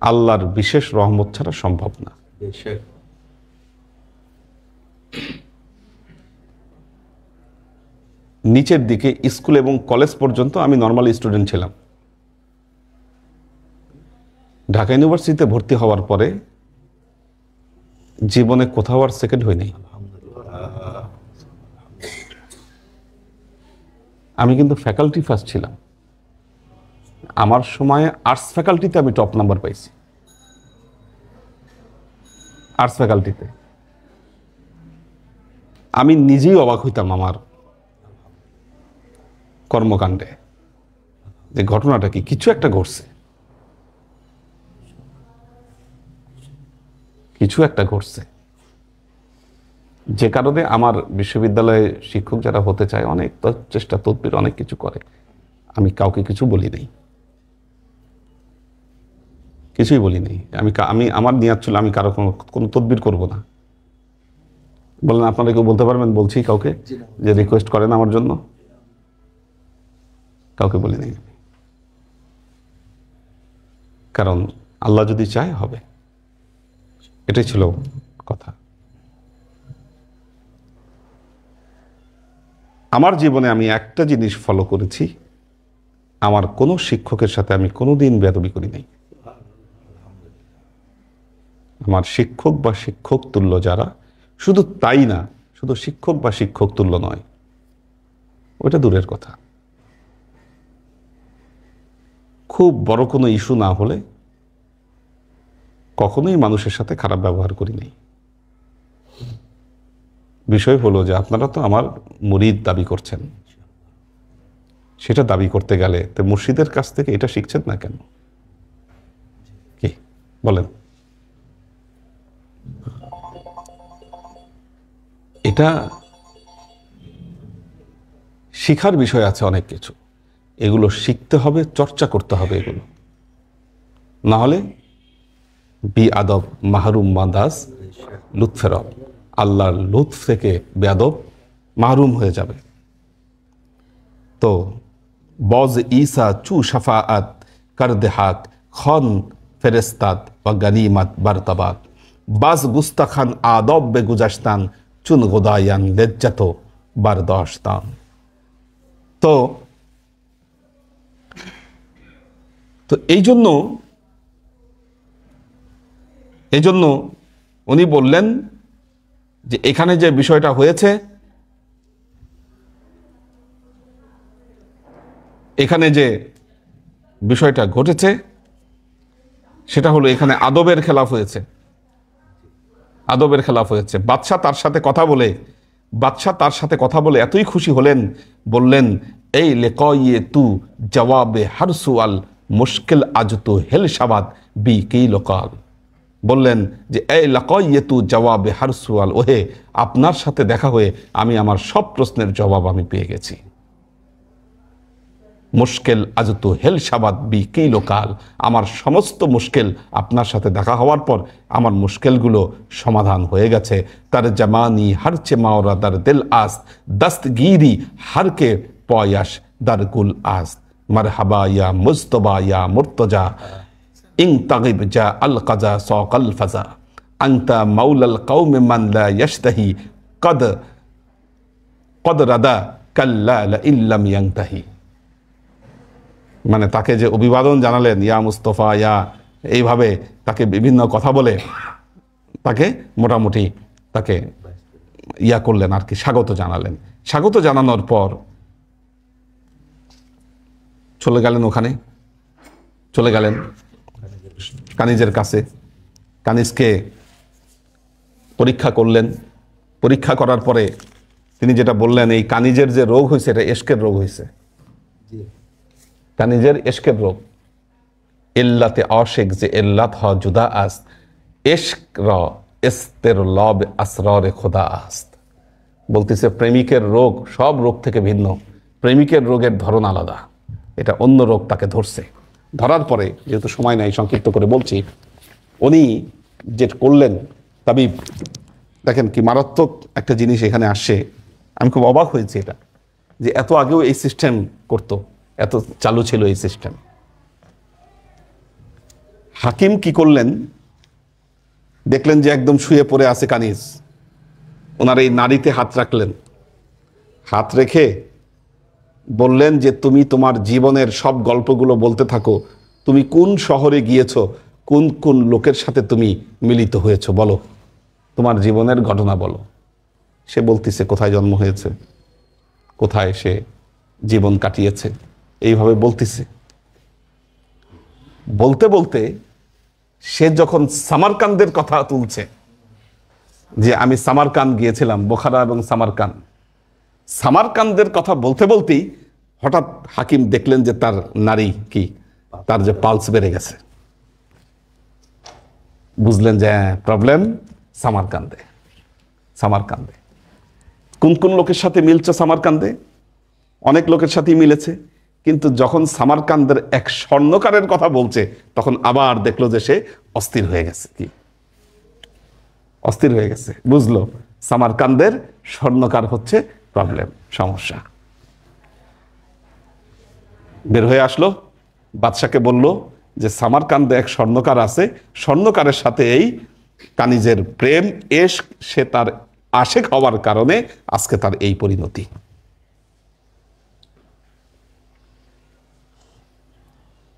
আল্লাহর বিশেষ রহমত ছাড়া সম্ভব না। নিচের দিকে স্কুল এবং কলেজ পর্যন্ত আমি নর্মাল স্টুডেন্ট ছিলাম। ঢাকা ইউনিভার্সিটিতে ভর্তি হওয়ার পরে জীবনে কোথাও আর সেকেন্ড হয়নি। আমি কিন্তু ফ্যাকাল্টি ফার্স্ট ছিলাম। আমার সময়ে আর্টস ফ্যাকাল্টিতে আমি টপ নাম্বার পাইছি, আর্টস ফ্যাকাল্টিতে। আমি নিজেই অবাক হইতাম আমার কর্মকাণ্ডে, যে ঘটনাটা কি, কিছু একটা ঘটছে, কিছু একটা ঘটছে, যে কারণে আমার বিশ্ববিদ্যালয়ে শিক্ষক যারা হতে চায় অনেক চেষ্টা তদবির অনেক কিছু করে, আমি কাউকে কিছু বলি নাই, কিছুই বলি নাই। আমি আমার নিয়াত ছিল আমি কারো কোনো তদবির করব না। বললেন আপনারা কেউ বলতে পারবেন? বলছি কাউকে যে রিকোয়েস্ট করেন আমার জন্য, কাউকে বলি নাই। কারণ আল্লাহ যদি চায় হবে, এটাই ছিল কথা। আমার জীবনে আমি একটা জিনিস ফলো করেছি, আমার কোনো শিক্ষকের সাথে আমি কোনোদিন বেয়াদবি করি নাই। আমার শিক্ষক বা শিক্ষক তুল্য যারা, শুধু তাই না, শুধু শিক্ষক বা শিক্ষক তুল্য নয়, ওটা দূরের কথা, খুব বড় কোনো ইস্যু না হলে কখনোই মানুষের সাথে খারাপ ব্যবহার করি নাই। বিষয় হলো যে আপনারা তো আমার মুরিদ দাবি করছেন, সেটা দাবি করতে গেলে তো মুর্শিদের কাছ থেকে এটা শিখছেন না কেন? কি বলেন? এটা শিখার বিষয় আছে অনেক কিছু, এগুলো শিখতে হবে, চর্চা করতে হবে। এগুলো না হলে বি আদব মাহরুম মাদাস লুৎফেরব, আল্লাহর লুৎফ থেকে বেয়াদব মাহরুম হয়ে যাবে। তো বজ ঈসা চু শাফাআত করদেহাক খন ফেরেস্তাত বা গনিমত বরতবাত বাজ গুস্তাখান আদব বে গুজাস্তান চুন গোদায়ান লেজ্জাত বারদাস্তান। তো এই জন্য উনি বললেন যে এখানে যে বিষয়টা হয়েছে, এখানে যে বিষয়টা ঘটেছে সেটা হলো এখানে আদবের খেলাফ হয়েছে, আদবের খেলাফ হয়েছে। বাদশাহ তার সাথে কথা বলে এতই খুশি হলেন, বললেন এই লেকয়ে তু জবাবে হর সুয়াল মুশকিল আজ তু হেল শাবাদ বি কি লোকাল। বললেন যে এই লেকয়ে তু জবাবে হর সুয়াল, ওহে আপনার সাথে দেখা হয়ে আমি আমার সব প্রশ্নের জবাব আমি পেয়ে গেছি। মুশকিল আজ তু হেল শাবাদ বি কি লোকাল, আমার সমস্ত মুশকিল আপনার সাথে দেখা হওয়ার পর আমার মুশকিলগুলো সমাধান হয়ে গেছে। তার জামানি হারচে মাওরা দার দিল আস্ত দস্তগিরি হারকে পয়াস দার গুল আস্ত মারহাবা ইয়া মুজতবা ইয়া মুর্তজা ইং তাগিব জা আল কাজা সকাল ফাজা আংতা মাউলাল কওমে মান লা ইয়াশতাহি কদ রাদা কাল্লা লা ইল্লাম ইয়াংতাহি। মানে তাকে যে অভিবাদন জানালেন, ইয়া মুস্তফা ইয়া, এইভাবে তাকে বিভিন্ন কথা বলে তাকে মোটামুটি তাকে ইয়া করলেন আর কি, স্বাগত জানালেন। স্বাগত জানানোর পর চলে গেলেন কানিজের কাছে। কানিজকে পরীক্ষা করলেন। পরীক্ষা করার পরে তিনি যেটা বললেন, এই কানিজের যে রোগ হয়েছে এটা এশকের রোগ হয়েছে, কানিজের এশকের রোগ। ইল্লাতে আশিক যে ইল্লাত হ জুদা আস্ত ইশক র ইস্তের লব আসরারে খোদা আস্ত। বলতেছে প্রেমিকের রোগ সব রোগ থেকে ভিন্ন, প্রেমিকের রোগের ধরন আলাদা, এটা অন্য রোগ তাকে ধরছে। ধরার পরে, যেহেতু সময় নাই সংক্ষিপ্ত করে বলছি, উনি যে করলেন তাবিব, দেখেন কি মারাত্মক একটা জিনিস এখানে আসছে। আমি খুব অবাক হয়েছি এটা, যে এত আগেও এই সিস্টেম করতো, এত চালু ছিল এই সিস্টেম। হাকিম কি করলেন, দেখলেন যে একদম শুয়ে পড়ে আছে কানিজ, ওনার এই নাড়িতে হাত রাখলেন। হাত রেখে বললেন যে তুমি তোমার জীবনের সব গল্পগুলো বলতে থাকো, তুমি কোন শহরে গিয়েছো, কোন কোন লোকের সাথে তুমি মিলিত হয়েছো, বলো তোমার জীবনের ঘটনা বলো। সে বলতেছে কোথায় জন্ম হয়েছে, কোথায় সে জীবন কাটিয়েছে, এইভাবে বলতেছে। বলতে বলতে সে যখন সামারকান্দের কথা তুলছে, যে আমি সামারকান্দ গিয়েছিলাম, বোখারা এবং সামারকান্দ, সামারকান্দের কথা বলতে বলতেই হঠাৎ হাকিম দেখলেন যে তার নারী কি, তার যে পালস বেড়ে গেছে। বুঝলেন যে প্রবলেম সামারকান্দে। সামারকান্দে কোন কোন লোকের সাথে মিলছে? সামারকান্দে অনেক লোকের সাথেই মিলেছে, কিন্তু যখন সামারকান্দের এক স্বর্ণকারের কথা বলছে তখন আবার দেখলো যে সে অস্থির হয়ে গেছে। কি অস্থির হয়ে গেছে, বুঝলো সামারকান্দের স্বর্ণকার হচ্ছে প্রবলেম, সমস্যা। বের হয়ে আসলো, বাদশাকে বলল যে সামারকান্দে এক স্বর্ণকার আছে, স্বর্ণকারের সাথে এই কানিজের প্রেম এশক, সে তার আশেক হওয়ার কারণে আজকে তার এই পরিণতি।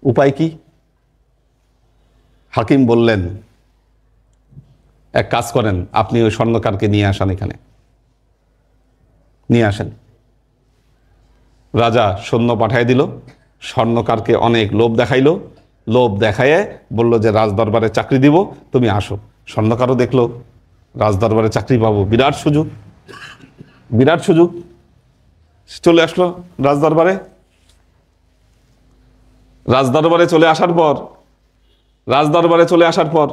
উপায় কি? হাকিম বললেন, এক কাজ করেন, আপনি ওই স্বর্ণকারকে নিয়ে আসেন, এখানে নিয়ে আসেন। রাজা সৈন্য পাঠায় দিল, স্বর্ণকারকে অনেক লোভ দেখাইলো, লোভ দেখায় বলল যে রাজদরবারে চাকরি দিব, তুমি আসো। স্বর্ণকারও দেখলো রাজদরবারে চাকরি পাবো, বিরাট সুযোগ, বিরাট সুযোগ। চলে আসলো রাজদরবারে। রাজদরবারে চলে আসার পর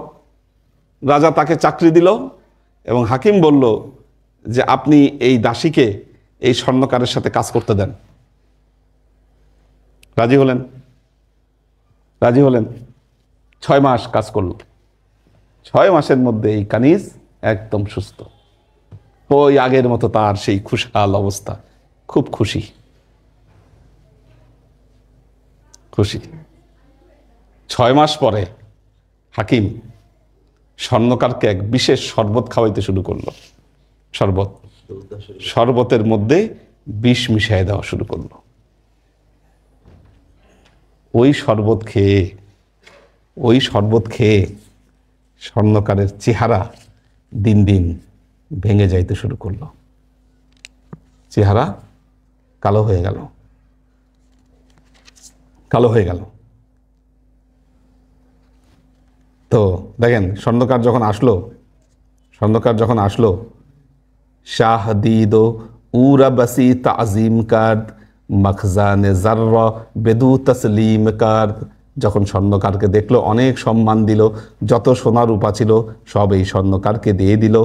রাজা তাকে চাকরি দিল এবং হাকিম বলল যে আপনি এই দাসীকে এই স্বর্ণকারের সাথে কাজ করতে দেন। রাজি হলেন। 6 মাস কাজ করল। 6 মাসের মধ্যে এই কানিজ একদম সুস্থ, ওই আগের মতো তার সেই খুশহাল অবস্থা, খুব খুশি। 6 মাস পরে হাকিম স্বর্ণকারকে এক বিশেষ শরবত খাওয়াইতে শুরু করলো। শরবতের মধ্যে বিষ মিশিয়ে দেওয়া শুরু করলো। ওই শরবত খেয়ে স্বর্ণকারের চেহারা দিন দিন ভেঙে যাইতে শুরু করলো, চেহারা কালো হয়ে গেল। তো দেখেন, স্বর্ণকার যখন আসলো শাহদিদ উরা বাসি তাজিম কার্দ মখজানে জাররা বেদু তসলিম কার্দ, যখন স্বর্ণকারকে দেখলো অনেক সম্মান দিল, যত সোনা রূপা ছিল সব এই স্বর্ণকারকে দিয়ে দিল।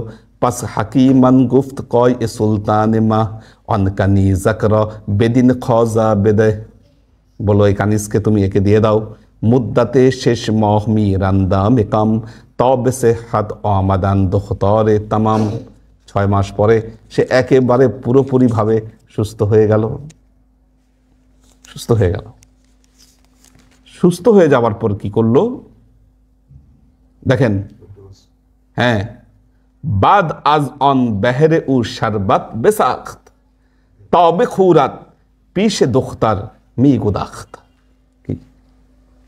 পাস হাকিমান গুফত কয় এ সুলতান মাহ অনকানি জাকরা বেদিন খজা বেদে, বলো এই কানিজকে তুমি একে দিয়ে দাও। মুদ্দাতে শেষ মহমি রান্দা মেকাম তবে সে হাত আমাদান দোখতরে তামাম। 6 মাস পরে সে একেবারে পুরোপুরিভাবে সুস্থ হয়ে গেল। সুস্থ হয়ে যাওয়ার পর কি করলো দেখেন, হ্যাঁ, বাদ আজ অন বেহরে উ শরবত বেসাখত তবে খুরাত পিসে দোখতার মি গুদাখত।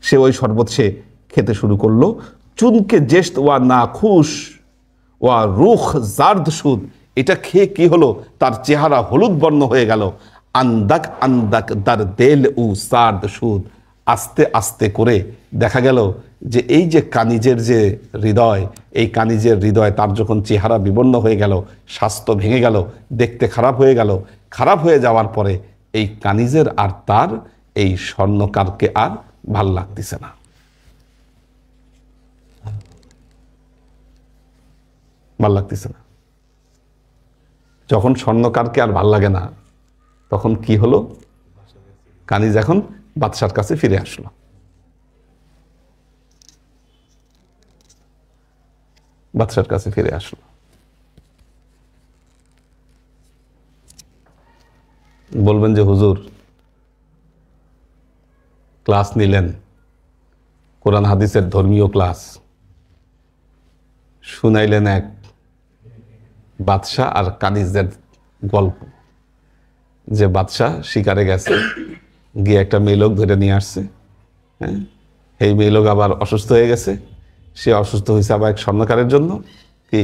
সে ওই শরবত সে খেতে শুরু করলো। চুনকে জেস্ত ওয়া না খুশ ওয়া রুখ জার্দ সুদ, এটা খেয়ে কি হলো, তার চেহারা হলুদ বর্ণ হয়ে গেল। আন্দাক দার দেল উ সার্দ সুদ, আস্তে আস্তে করে দেখা গেল যে এই যে কানিজের যে হৃদয়, এই কানিজের হৃদয় তার যখন চেহারা বিবর্ণ হয়ে গেল, স্বাস্থ্য ভেঙে গেল, দেখতে খারাপ হয়ে গেল। খারাপ হয়ে যাওয়ার পরে এই কানিজের আর তার এই স্বর্ণকারকে আর ভাল লাগতেছে না। যখন স্বর্ণকারকে আর ভাল লাগে না, তখন কি হলো, কানিজ এখন বাদশার কাছে ফিরে আসলো। বলবেন যে হুজুর ক্লাস নিলেন, কোরআন হাদিসের ধর্মীয় ক্লাস শুনাইলেন, এক বাদশা আর কানিজের গল্প, যে বাদশা শিকারে গেছে, গিয়ে একটা মেয়েলোক ধরে নিয়ে আসছে। হ্যাঁ, এই মেয়েলোক আবার অসুস্থ হয়ে গেছে, সে অসুস্থ হয়েছে আবার এক স্বর্ণকারের জন্য। কি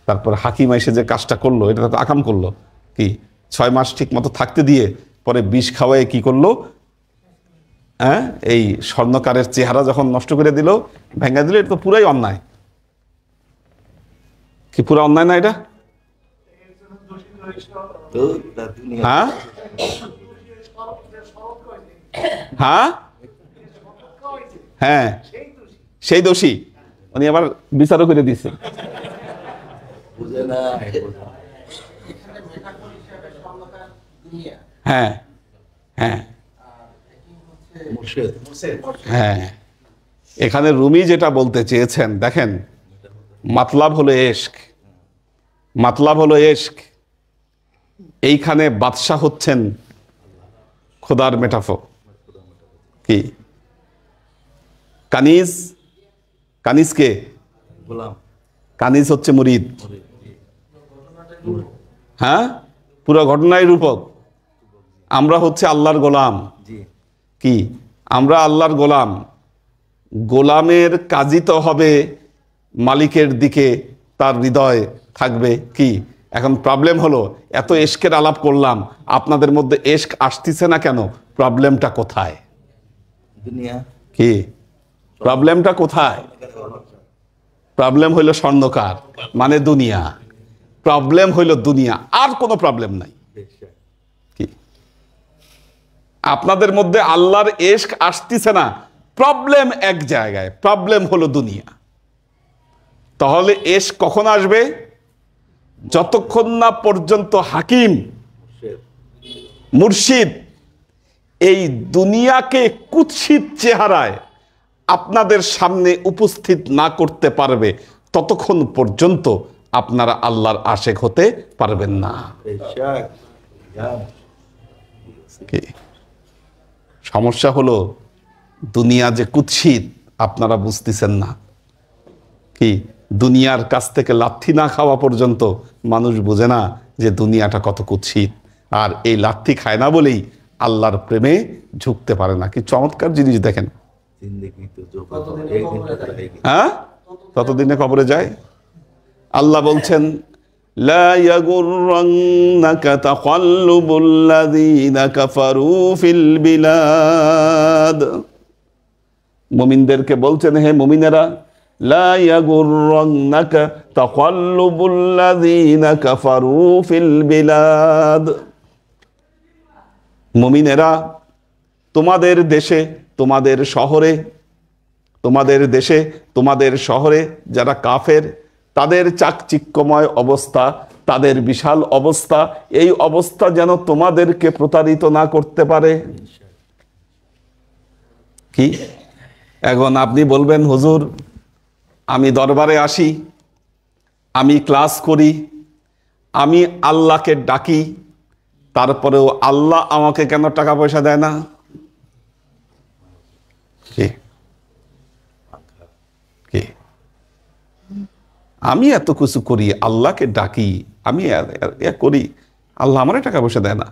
তারপর হাকিম এসে যে কাজটা করলো, এটা তো আকাম করলো। কি 6 মাস ঠিক মতো থাকতে দিয়ে পরে বিষ খাওয়ায় কি করলো, হ্যাঁ, এই স্বর্ণকারের চেহারা যখন নষ্ট করে দিল, ভেঙে দিল, এটা তো পুরাই অন্যায়। কি পুরা অন্যায় না এটা? তো তা দুনিয়া হ্যাঁ হ্যাঁ হ্যাঁ, সেই দোষী, উনি আবার বিচারও করে দিচ্ছে। বুঝে না, হ্যাঁ হ্যাঁ মুর্শিদ হ্যাঁ, এখানে রুমি যেটা বলতে চেয়েছেন, দেখেন, মাতলাব হলো এশক, মাতলাব হলো এশক। এইখানে বাদশাহ হচ্ছেন খোদার মেটাফো। কি কানিজ, কানিজকে, গোলাম কানিজ হচ্ছে মুরিদ। হ্যাঁ, পুরো ঘটনায় রূপক। আমরা হচ্ছে আল্লাহর গোলাম। জি কি আমরা আল্লাহর গোলাম। গোলামের কাজই তো হবে মালিকের দিকে তার হৃদয় থাকবে। কি এখন প্রবলেম হলো, এত এশকের আলাপ করলাম, আপনাদের মধ্যে এশক আসতেছে না কেন? প্রবলেমটা কোথায়? দুনিয়া কি প্রবলেমটা কোথায়? প্রবলেম হইল স্বর্ণকার, মানে দুনিয়া। প্রবলেম হইল দুনিয়া, আর কোনো প্রবলেম নাই। কি আপনাদের মধ্যে আল্লাহর এশক আসতেছে না, প্রবলেম এক জায়গায়, প্রবলেম হলো দুনিয়া। তাহলে এশক কখন আসবে? যতক্ষণ না পর্যন্ত হাকিম মুর্শিদ এই দুনিয়াকে কুৎসিত চেহারায় আপনাদের সামনে উপস্থিত না করতে পারবে, ততক্ষণ পর্যন্ত আপনারা আল্লাহর আশেক হতে পারবেন না। কি সমস্যা হলো, দুনিয়া যে কুৎসিত আপনারা বুঝতেছেন না। কি দুনিয়ার কাছ থেকে লাথি না খাওয়া পর্যন্ত মানুষ বোঝে না যে দুনিয়াটা কত কুৎসিত। আর এই লাথি খায় না বলেই আল্লাহর প্রেমে ঝুঁকতে পারে না। কি চমৎকার জিনিস দেখেন। হ্যাঁ, ততদিনে কবরে যায়। আল্লাহ বলছেন, লা ইয়াগুররান্নাকা তাকাল্লুবুল্লাযীনা কাফারু ফিল বিলাদ। মুমিনদেরকে বলছেন, হে মুমিনেরা, লা ইয়াগুররান্নাকা তাকাল্লুবুল্লাযীনা কাফারু ফিল বিলাদ। মুমিনেরা, তোমাদের দেশে, তোমাদের শহরে, তোমাদের দেশে, তোমাদের শহরে যারা কাফের, তাদের চাকচিক্যময় অবস্থা, তাদের বিশাল অবস্থা, এই অবস্থা যেন তোমাদেরকে প্রতারিত না করতে পারে। কি এখন আপনি বলবেন, হুজুর আমি দরবারে আসি, আমি ক্লাস করি, আমি আল্লাহকে ডাকি, তারপরেও আল্লাহ আমাকে কেন টাকা পয়সা দেয় না? কি কি আমি এত কিছু করি, আল্লাহকে ডাকি, আমি করি, আল্লাহ আমারে টাকা পয়সা দেয় না।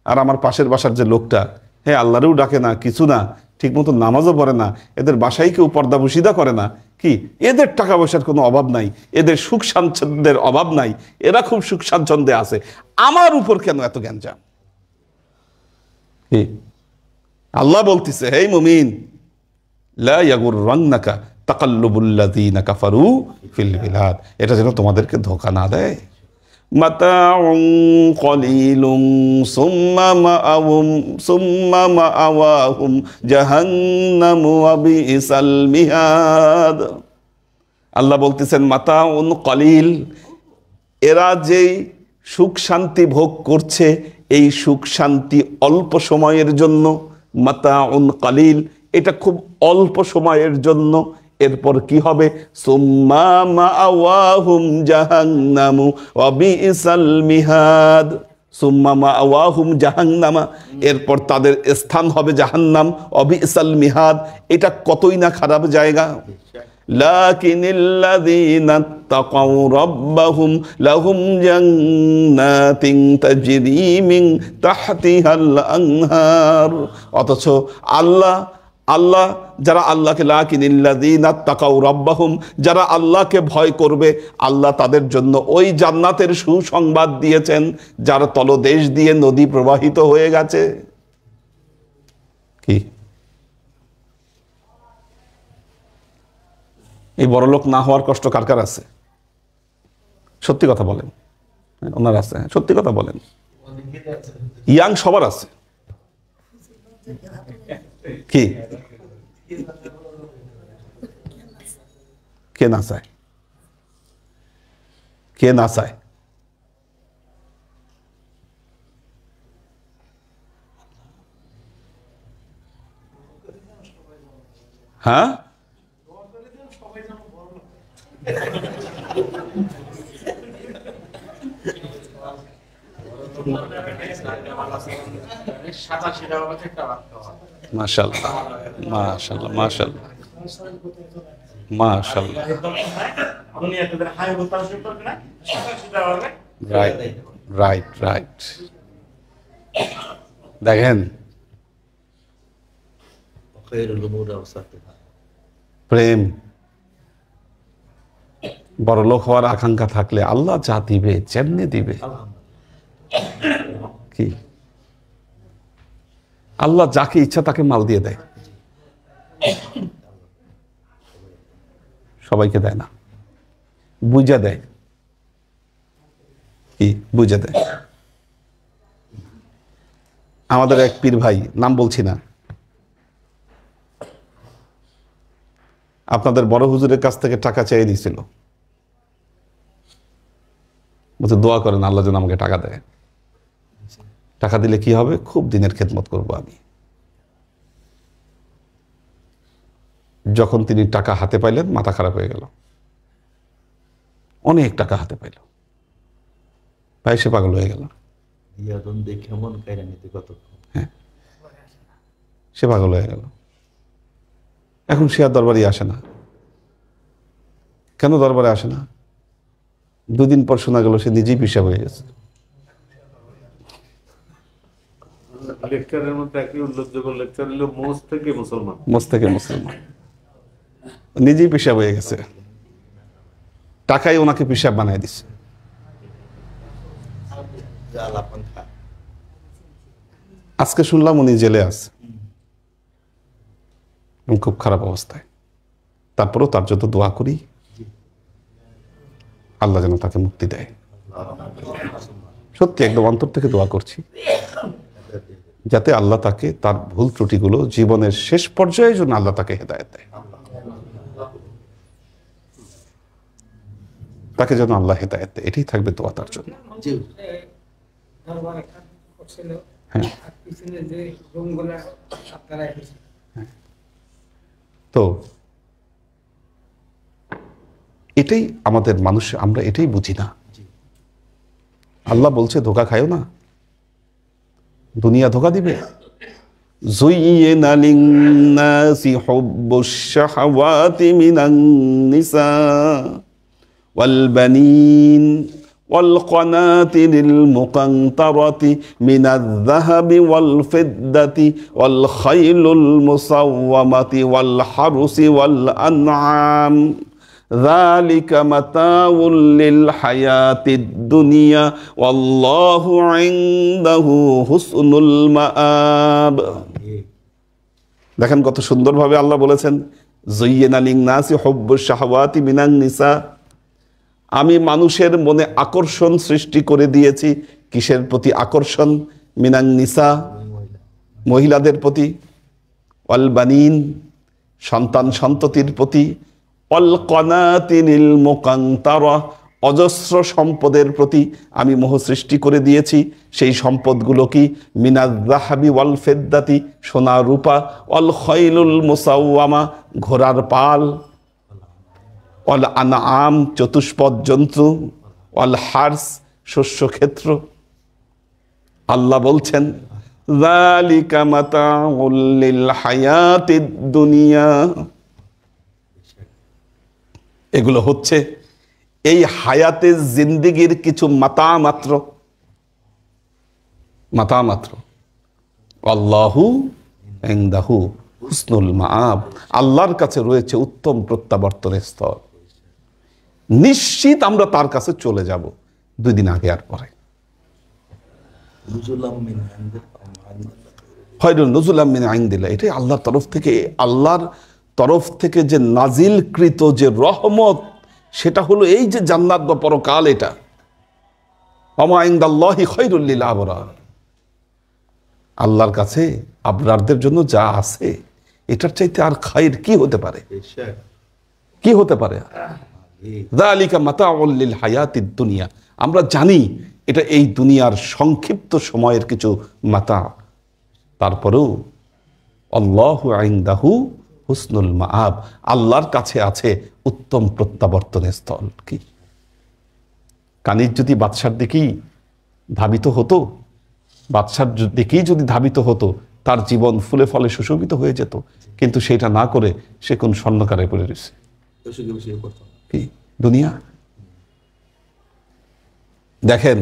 আর আমার পাশের বাসার যে লোকটা, হে আল্লাহরেও ডাকে না, কিছু না, ঠিক মতো নামাজও পড়ে না, এদের বাসায় কেউ পর্দা বসিদা করে না। কি এদের টাকা পয়সার কোনো অভাব নাই, এদের সুখ স্বাচ্ছন্দ্যের অভাব নাই, এরা খুব সুখ স্বাচ্ছন্দ্যে আছে, আমার উপর কেন এত গ্যাঞ্জাম? কি আল্লাহ বলতেছে, হে মুমিন, লা ইয়াগুররান্নাকা তাকাল্লুবুল্লাযীনা কাফারু ফিল বিলাদ, এটা যেন তোমাদেরকে ধোঁকা না দেয়। মাতাউন কলিলুন সুম্মা মাআওয়াহুম জাহান্নাম ওয়া বিসাল মিহাদ। আল্লাহ বলতেছেন, মাতাউন কলিল, এরা যেই সুখ শান্তি ভোগ করছে, এই সুখ শান্তি অল্প সময়ের জন্য। মাতাউন কলিল, এটা খুব অল্প সময়ের জন্য। এরপর কি হবে? সুম্মা মাআওয়াহুম জাহান্নামু ওয়া বিসাল মিহাদ। সুম্মা মাআওয়াহুম জাহান্নামা, এরপর তাদের স্থান হবে জাহান্নাম। ওয়া বিসাল মিহাদ, এটা কতই না খারাপ জায়গা। লাকিনিল্লাযীনা তাকাউ রাব্বাহুম লাহুম জান্নাতিন তাজরি মিন তাহতিহাল আনহার। অথচ আল্লাহ আল্লাহ যারা আল্লাহকে লাকিনিল্লাযীনা তাকাউ রাব্বাহুম, যারা আল্লাহকে ভয় করবে আল্লাহ তাদের জন্য ওই জান্নাতের সুসংবাদ দিয়েছেন যার তলদেশ দিয়ে নদী প্রবাহিত হয়ে গেছে। কি এই বড়লোক না হওয়ার কষ্ট কার কার আছে? সত্যি কথা বলেন। ওনার আছে, সত্যি কথা বলেন। ইয়াং সবার আছে। কি কে না চায়? কে না চায়? হ্যাঁ, মাশাআল্লাহ মাশাআল্লাহ মাশাআল্লাহ মাশাআল্লাহ। Right right right. দেখেন খায়রুল উমুর আওসাতুহা। প্রেম, বড় লোক হওয়ার আকাঙ্ক্ষা থাকলে আল্লাহ যা দিবে যেমনি দিবে। কি আল্লাহ যাকে ইচ্ছা তাকে মাল দিয়ে দেয়, সবাইকে দেয় না, বুঝা দেয়। কি বুঝা দেয়? আমাদের এক পীর ভাই, নাম বলছি না, আপনাদের বড় হুজুরের কাছ থেকে টাকা চেয়ে দিয়েছিল, বলছে দোয়া করেন আল্লাহ যেন আমাকে টাকা দেয়। টাকা দিলে কি হবে? খুব দিনের খেদমত করব আমি। যখন তিনি টাকা হাতে পাইলেন মাথা খারাপ হয়ে গেল, অনেক টাকা হাতে পাইল, ভাই সে পাগল হয়ে গেল। ইয়াদন দেখে মন কাইরা নিতে কতক্ষণ। হ্যাঁ, সে পাগল হয়ে গেল। এখন সে আর দরবারে আসে না। কেন দরবারে আসে না? দুদিন পর শোনা গেল সে নিজেই পিসাব হয়ে গেছে। লেকচারের মধ্যে একটি উল্লেখযোগ্য লেকচার হলো মোজ থেকে মুসলমান। মোজ থেকে মুসলমান, নিজেই পিসাব হয়ে গেছে। টাকাই ওনাকে পিসাব বানায় দিছে। জ্বালা পাঙ্খা। আজকে শুনলাম উনি জেলে আছে, খুব খারাপ অবস্থায়। তারপরেও তার যত দোয়া করি আল্লাহ যেন তাকে মুক্তি দেয়। সত্যি একদম অন্তর থেকে দোয়া করছি যাতে আল্লাহ তাকে তার ভুল ত্রুটিগুলো জীবনের শেষ পর্যায়ে যেন আল্লাহ তাকে হেদায়েত দেয়, তাকে যেন আল্লাহ হেদায়েত দেয়। এটাই থাকবে দোয়া তার জন্য। জি। দরবারে করছিল, হ্যাঁ, আর পিছনে যে রুমগুলা আপনারা এসেছে। তো এটাই আমাদের মানুষ, আমরা এটাই বুঝি না। আল্লাহ বলছে ধোকা খায়ও না, দুনিয়া ধোকা দিবে। যুইয়িনা লিন-নাসি হুব্বুশ শাহাওয়াতি মিনান নিসা ওয়াল বানিন ওয়াল কানাতিরিল মুকানতারাতি মিনাজ যাহাবি ওয়াল ফিদ্দাতি ওয়াল খাইলুল মুসাওওয়ামাতি ওয়াল হারুসি ওয়াল আনআম যালিকা মাতাউল লিল হায়াতিদ দুনিয়া ওয়াল্লাহু ইনদাহু হুসনুল মাআব। দেখেন কত সুন্দরভাবে আল্লাহ বলেছেন, যুইয়িনা লিন-নাসি হুব্বুশ শাহাওয়াতি মিনান নিসা। আমি মানুষের মনে আকর্ষণ সৃষ্টি করে দিয়েছি। কিসের প্রতি আকর্ষণ? মিনান নিসা, মহিলাদের প্রতি, ওয়াল বানিন, সন্তান সন্ততির প্রতি, ওয়াল কানাতিরিল মুকানতারা, অজস্র সম্পদের প্রতি আমি মোহ সৃষ্টি করে দিয়েছি। সেই সম্পদগুলো কি? মিনাজ যাহাবি ওয়াল ফিদ্দাতি, সোনা রূপা, ওয়াল খাইলুল মুসাওয়ামা, ঘোড়ার পাল, ওয়াল আনআম, চতুষ্পদ জন্তু, ওয়াল হার্স, শস্য ক্ষেত্র। আল্লাহ বলছেন যালিকা মাতাউল লিল হায়াতিদ দুনিয়া, এগুলো হচ্ছে এই হায়াতে জিন্দিগির কিছু মাতা মাত্র, মাতা মাত্র। আল্লাহু ইনদাহু হুসনুল মাআব, আল্লাহর কাছে রয়েছে উত্তম প্রত্যাবর্তনের স্তর। নিশ্চিত আমরা তার কাছে চলে যাব 2 দিন আগে আর পরে। নুজুলাম মিন ইনদিল খয়রুন নুজুলাম মিন ইনদিল্লাহ, এটাই আল্লাহর তরফ থেকে, আল্লাহর তরফ থেকে যে নাজিলকৃত যে রহমত, সেটা হলো এই যে জান্নাত বা পরকাল। এটা ওমা ইনদাল্লাহি খয়রুল লিল আবরার, আল্লাহর কাছে আবরারদের জন্য যা আছে এটার চাইতে আর খায়ের কি হতে পারে? বেশক কি হতে পারে? যালিকা মাতাউল লিল হায়াতিদ দুনিয়া, আমরা জানি এটা এই দুনিয়ার সংক্ষিপ্ত সময়ের কিছু মাতা, তারপরেও আল্লাহু ইনদাহু হুসনুল মাআব, আল্লাহর কাছে আছে উত্তম প্রত্যাবর্তনের স্থল। কি কানিজ যদি বাদশার দিকেই ধাবিত হতো, বাদশার দিকেই যদি ধাবিত হতো, তার জীবন ফুলে ফলে সুশোভিত হয়ে যেত, কিন্তু সেটা না করে সে কোন স্বর্ণকারে পড়ে রয়েছে। দর্শকের বিষয়ে করতাম কি দুনিয়া! দেখেন,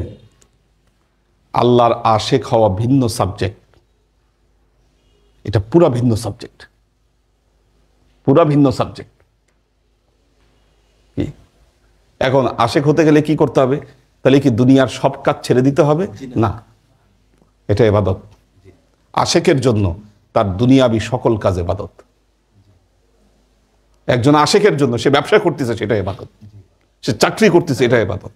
আল্লাহর আশেক হওয়া ভিন্ন সাবজেক্ট, এটা পুরা ভিন্ন সাবজেক্ট, পুরা ভিন্ন সাবজেক্ট। কি এখন আশেক হতে গেলে কি করতে হবে? তাহলে কি দুনিয়ার সব কাজ ছেড়ে দিতে হবে? না, এটা ইবাদত। আশেকের জন্য তার দুনিয়াবি সকল কাজ ইবাদত। একজন আশেকের জন্য সে ব্যবসা করতেছে, সেটা ইবাদত। সে চাকরি করতেছে, এটা ইবাদত।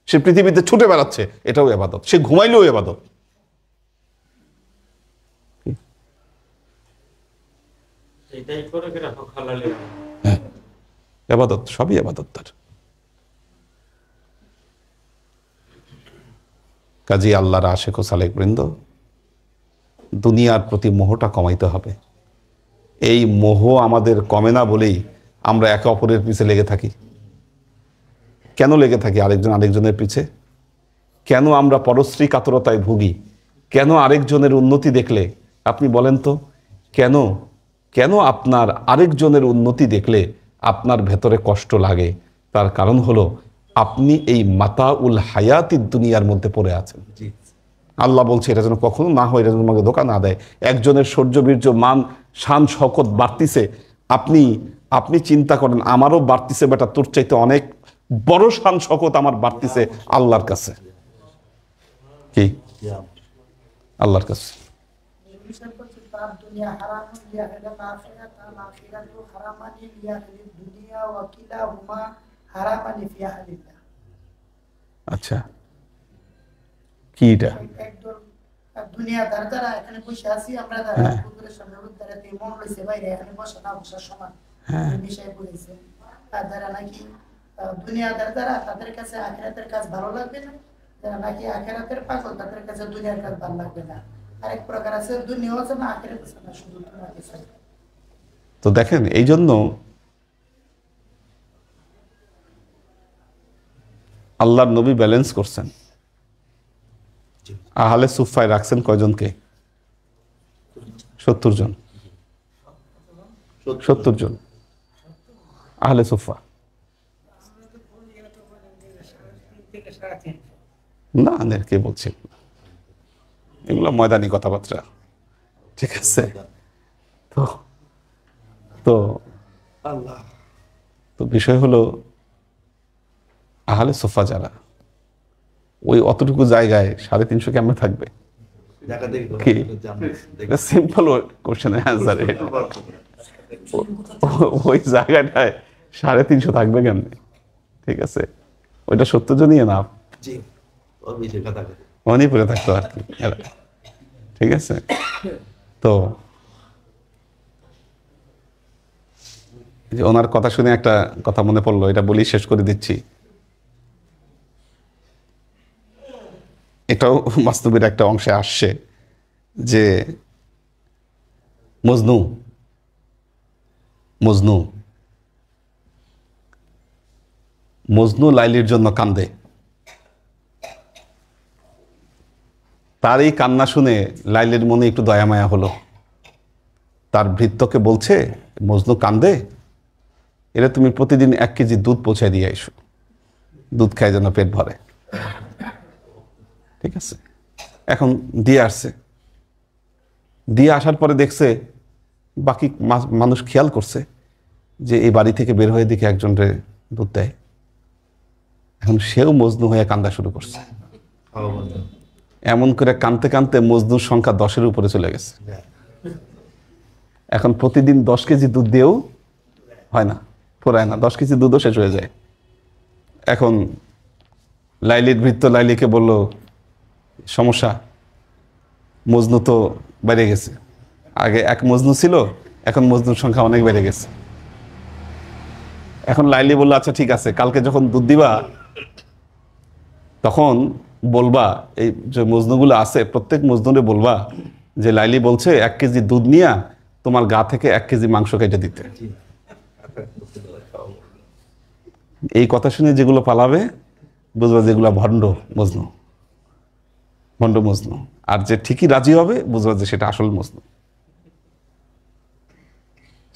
সে পৃথিবীতে ছুটে বেড়াচ্ছে, এটাও ইবাদত। সে ঘুমাইলেও ইবাদত। এটাই করে রাখো খালালে। হ্যাঁ, ইবাদত, সবই ইবাদত তার। কাজী আল্লাহর আশেক ও সালেক বৃন্দ, দুনিয়ার প্রতি মোহটা কমাইতে হবে। এই মোহ আমাদের কমে না বলেই আমরা একে অপরের পিছে লেগে থাকি। কেন লেগে থাকি আরেকজন আরেকজনের পিছে? কেন আমরা পরশ্রী কাতরতায় ভুগি? কেন আরেকজনের উন্নতি দেখলে, আপনি বলেন তো, কেন কেন আপনার আরেকজনের উন্নতি দেখলে আপনার ভেতরে কষ্ট লাগে? তার কারণ হলো আপনি এই মাতাউল হায়াতিদ দুনিয়ার মধ্যে পড়ে আছেন। জি আল্লাহ বলছে এটা যেন কখনো না হয়, এটা যেন তোমাকে ধোঁকা না দেয়। একজনের শৌর্য বীর্য মান শান শওকত বাড়তিছে, আপনি আপনি চিন্তা করেন আমারও বাড়তিছে, বেটা তোর চাইতে অনেক বড় শান শওকত আমার বাড়তিছে আল্লাহর কাছে। কি কিয়াম আল্লাহর কাছে বিষয় করছে তার দুনিয়া হারাম লিয়া হেলা আখিরাত আল আখিরাতু হারামানি লিয়া হেলি দুনিয়া ওয়া কিলাহুমা হারামানি ফি আহলিল্লাহ। আচ্ছা, কি এটা? একদল দুনিয়া দ্বারা এখানে বসে আছি আমরা, দ্বারা পুকুরের সামনে দ্বারা মন রয়েছে বাইরে, এখানে বসা না বসার সমান বিষয় বলেছে। তার দ্বারা নাকি দুনিয়া দ্বারা তাদের কাছে আখিরাতের কাজ ভালো লাগবে না, যারা নাকি আখিরাতের পাগল তাদের কাছে দুনিয়ার কাজ ভালো লাগবে না। আরেক প্রকার আছে দুনিয়া আছে না আখিরাত আছে না, শুধু দুনিয়া আছে। তো দেখেন, এই জন্য আল্লাহর নবী ব্যালেন্স করছেন। আহলে সুফায় রাখছেন কয়জনকে? 70 জন। 70 জন আহলে সুফা। না, কে বলছে এগুলো ময়দানি কথাবার্তা, ঠিক আছে? তো তো আল্লাহ তো বিষয় হলো, আহলে সোফা যারা, ওই অতটুকু জায়গায় 350 কেমনে থাকবে? দেখা দেখি কি? জান্নাত সিম্পল কোশ্চেনের অ্যান্সার। ওই জায়গাটায় 350 থাকবে কেমনে? ঠিক আছে, ওইটা 70 জনই না, জি অভিষেক কথা কথা মণিপুরে থাকতো আর কি এরা। ঠিক আছে, তো এই যে ওনার কথা শুনে একটা কথা মনে পড়লো, এটা বলি শেষ করে দিচ্ছি। এটাও বাস্তবের একটা অংশে আসছে যে মজনু মজনু মজনু লাইলির জন্য কান্দে। তার এই কান্না শুনে লাইলির মনে একটু দয়া মায়া হলো। তার ভৃত্যকে বলছে, মজনু কান্দে, এটা তুমি প্রতিদিন 1 কেজি দুধ পৌঁছায় দিয়ে এসো, দুধ খায় যেন পেট ভরে। ঠিক আছে, এখন দিয়ে আসছে। দিয়ে আসার পরে দেখছে বাকি মানুষ খেয়াল করছে যে এই বাড়ি থেকে বের হয়ে দেখে একজনরে দুধ দেয়। এখন সেও মজনু হয়ে কান্দা শুরু করছে। খাওয়া বন্ধ। এমন করে কানতে কানতে মজনুর সংখ্যা 10-এর উপরে চলে গেছে। এখন প্রতিদিন 10 কেজি দুধ দিয়েও হয় না, ফুরায় না, 10 কেজি দুধও শেষ হয়ে যায়। এখন লাইলির ভৃত্য লাইলিকে বলল, সমস্যা, মজনু তো বেড়ে গেছে, আগে এক মজনু ছিল, এখন মজনুর সংখ্যা অনেক বেড়ে গেছে। এখন লাইলি বলল, আচ্ছা ঠিক আছে, কালকে যখন দুধ দিবা তখন বলবা, এই যে মজনুগুলো আছে প্রত্যেক মজনুরে বলবা যে লাইলি বলছে 1 কেজি দুধ নিয়া তোমার গা থেকে 1 কেজি মাংস কেটে দিতে। এই কথা শুনে যেগুলো পালাবে বুঝবা যেগুলো ভণ্ড মজনু, ভণ্ড মজনু। আর যে ঠিকই রাজি হবে বুঝবা যে সেটা আসল মজনু,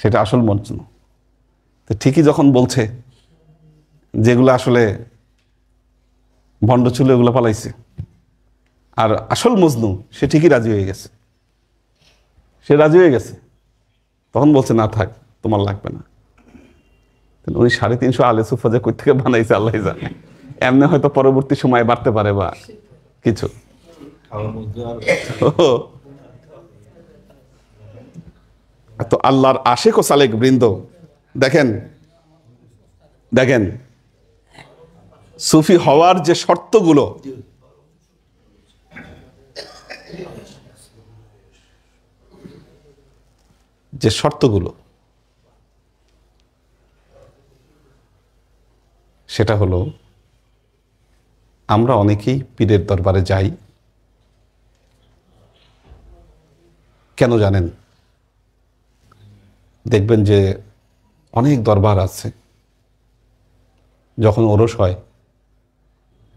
সেটা আসল মজনু। তো ঠিকই যখন বলছে যেগুলো আসলে ভণ্ড ছিল এগুলো পালাইছে, আর আসল মজনু সে ঠিকই রাজি হয়ে গেছে, সে রাজি হয়ে গেছে, তখন বলছে না থাক, তোমার লাগবে না। উনি 350 আলে সুফা যে কই থেকে বানাইছে আল্লাহ জানে। এমনি হয়তো পরবর্তী সময় বাড়তে পারে বা কিছু। খাওয়া বন্ধ আর তো আল্লাহর আশিক ও সালেক বৃন্দ, দেখেন দেখেন সুফি হওয়ার যে শর্তগুলো, যে শর্তগুলো, সেটা হলো আমরা অনেকেই পীরের দরবারে যাই। কেন জানেন? দেখবেন যে অনেক দরবার আছে, যখন ওরস হয়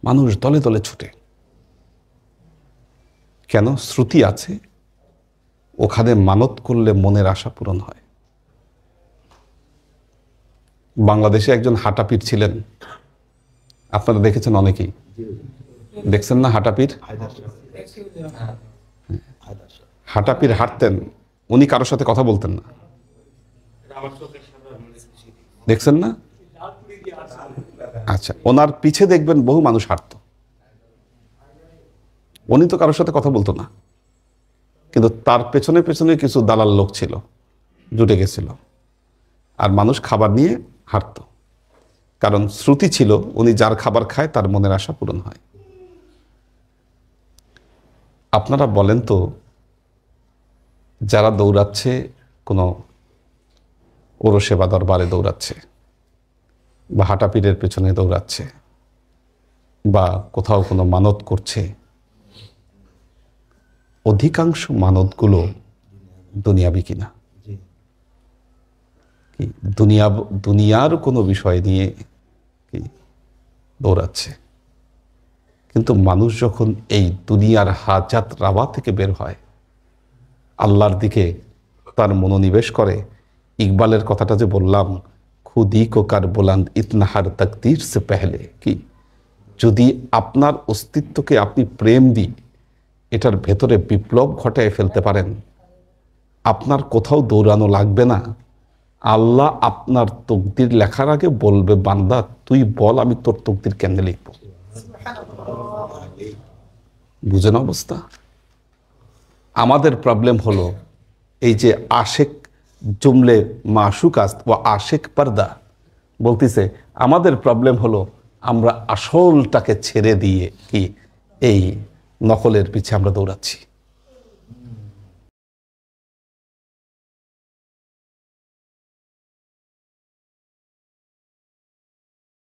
মানুষ দলে দলে ছুটে। কেন? শ্রুতি আছে ওখানে মানত করলে মনের আশা পূরণ হয়। বাংলাদেশে একজন হাঁটাপীর ছিলেন, আপনারা দেখেছেন, অনেকেই দেখছেন না? হাঁটাপীর, হাঁটাপীর হাঁটতেন, উনি কারোর সাথে কথা বলতেন না, আমার চোখের সামনে আমি দেখেছি। দেখছেন না? আচ্ছা, ওনার পিছে দেখবেন বহু মানুষ হাঁটত, উনি তো কারোর সাথে কথা বলতো না, কিন্তু তার পেছনে পেছনে কিছু দালাল লোক ছিল, জুটে গেছিল, আর মানুষ খাবার নিয়ে হাঁটত। কারণ শ্রুতি ছিল উনি যার খাবার খায় তার মনের আশা পূরণ হয়। আপনারা বলেন তো, যারা দৌড়াচ্ছে কোনো ওরসে বা দরবারে দৌড়াচ্ছে, বা হাঁটাপীরের পেছনে দৌড়াচ্ছে, বা কোথাও কোনো মানত করছে, অধিকাংশ মানতগুলো দুনিয়াবি কিনা? কি দুনিয়ার কোনো বিষয় নিয়ে কি দৌড়াচ্ছে? কিন্তু মানুষ যখন এই দুনিয়ার হাজাত রাওয়া থেকে বের হয়, আল্লাহর দিকে তার মনোনিবেশ করে, ইকবালের কথাটা যে বললাম, খুদি কো কার বুলন্দ ইতনাহার তকদীর সে পেহলে, কি যদি আপনার অস্তিত্বকে আপনি প্রেম দিই, এটার ভেতরে বিপ্লব ঘটায় ফেলতে পারেন, আপনার কোথাও দৌড়ানো লাগবে না। আল্লাহ আপনার তকদির লেখার আগে বলবে, বান্দা তুই বল আমি তোর তকদির কেমনে লিখব। বুঝেন অবস্থা? আমাদের প্রবলেম হলো এই যে আশেক জুমলে মাশুকাস্ত ও আশেক পর্দা বলতেছে, আমাদের প্রবলেম হলো আমরা আসলটাকে ছেড়ে দিয়ে কি এই নকলের পিছে আমরা দৌড়াচ্ছি।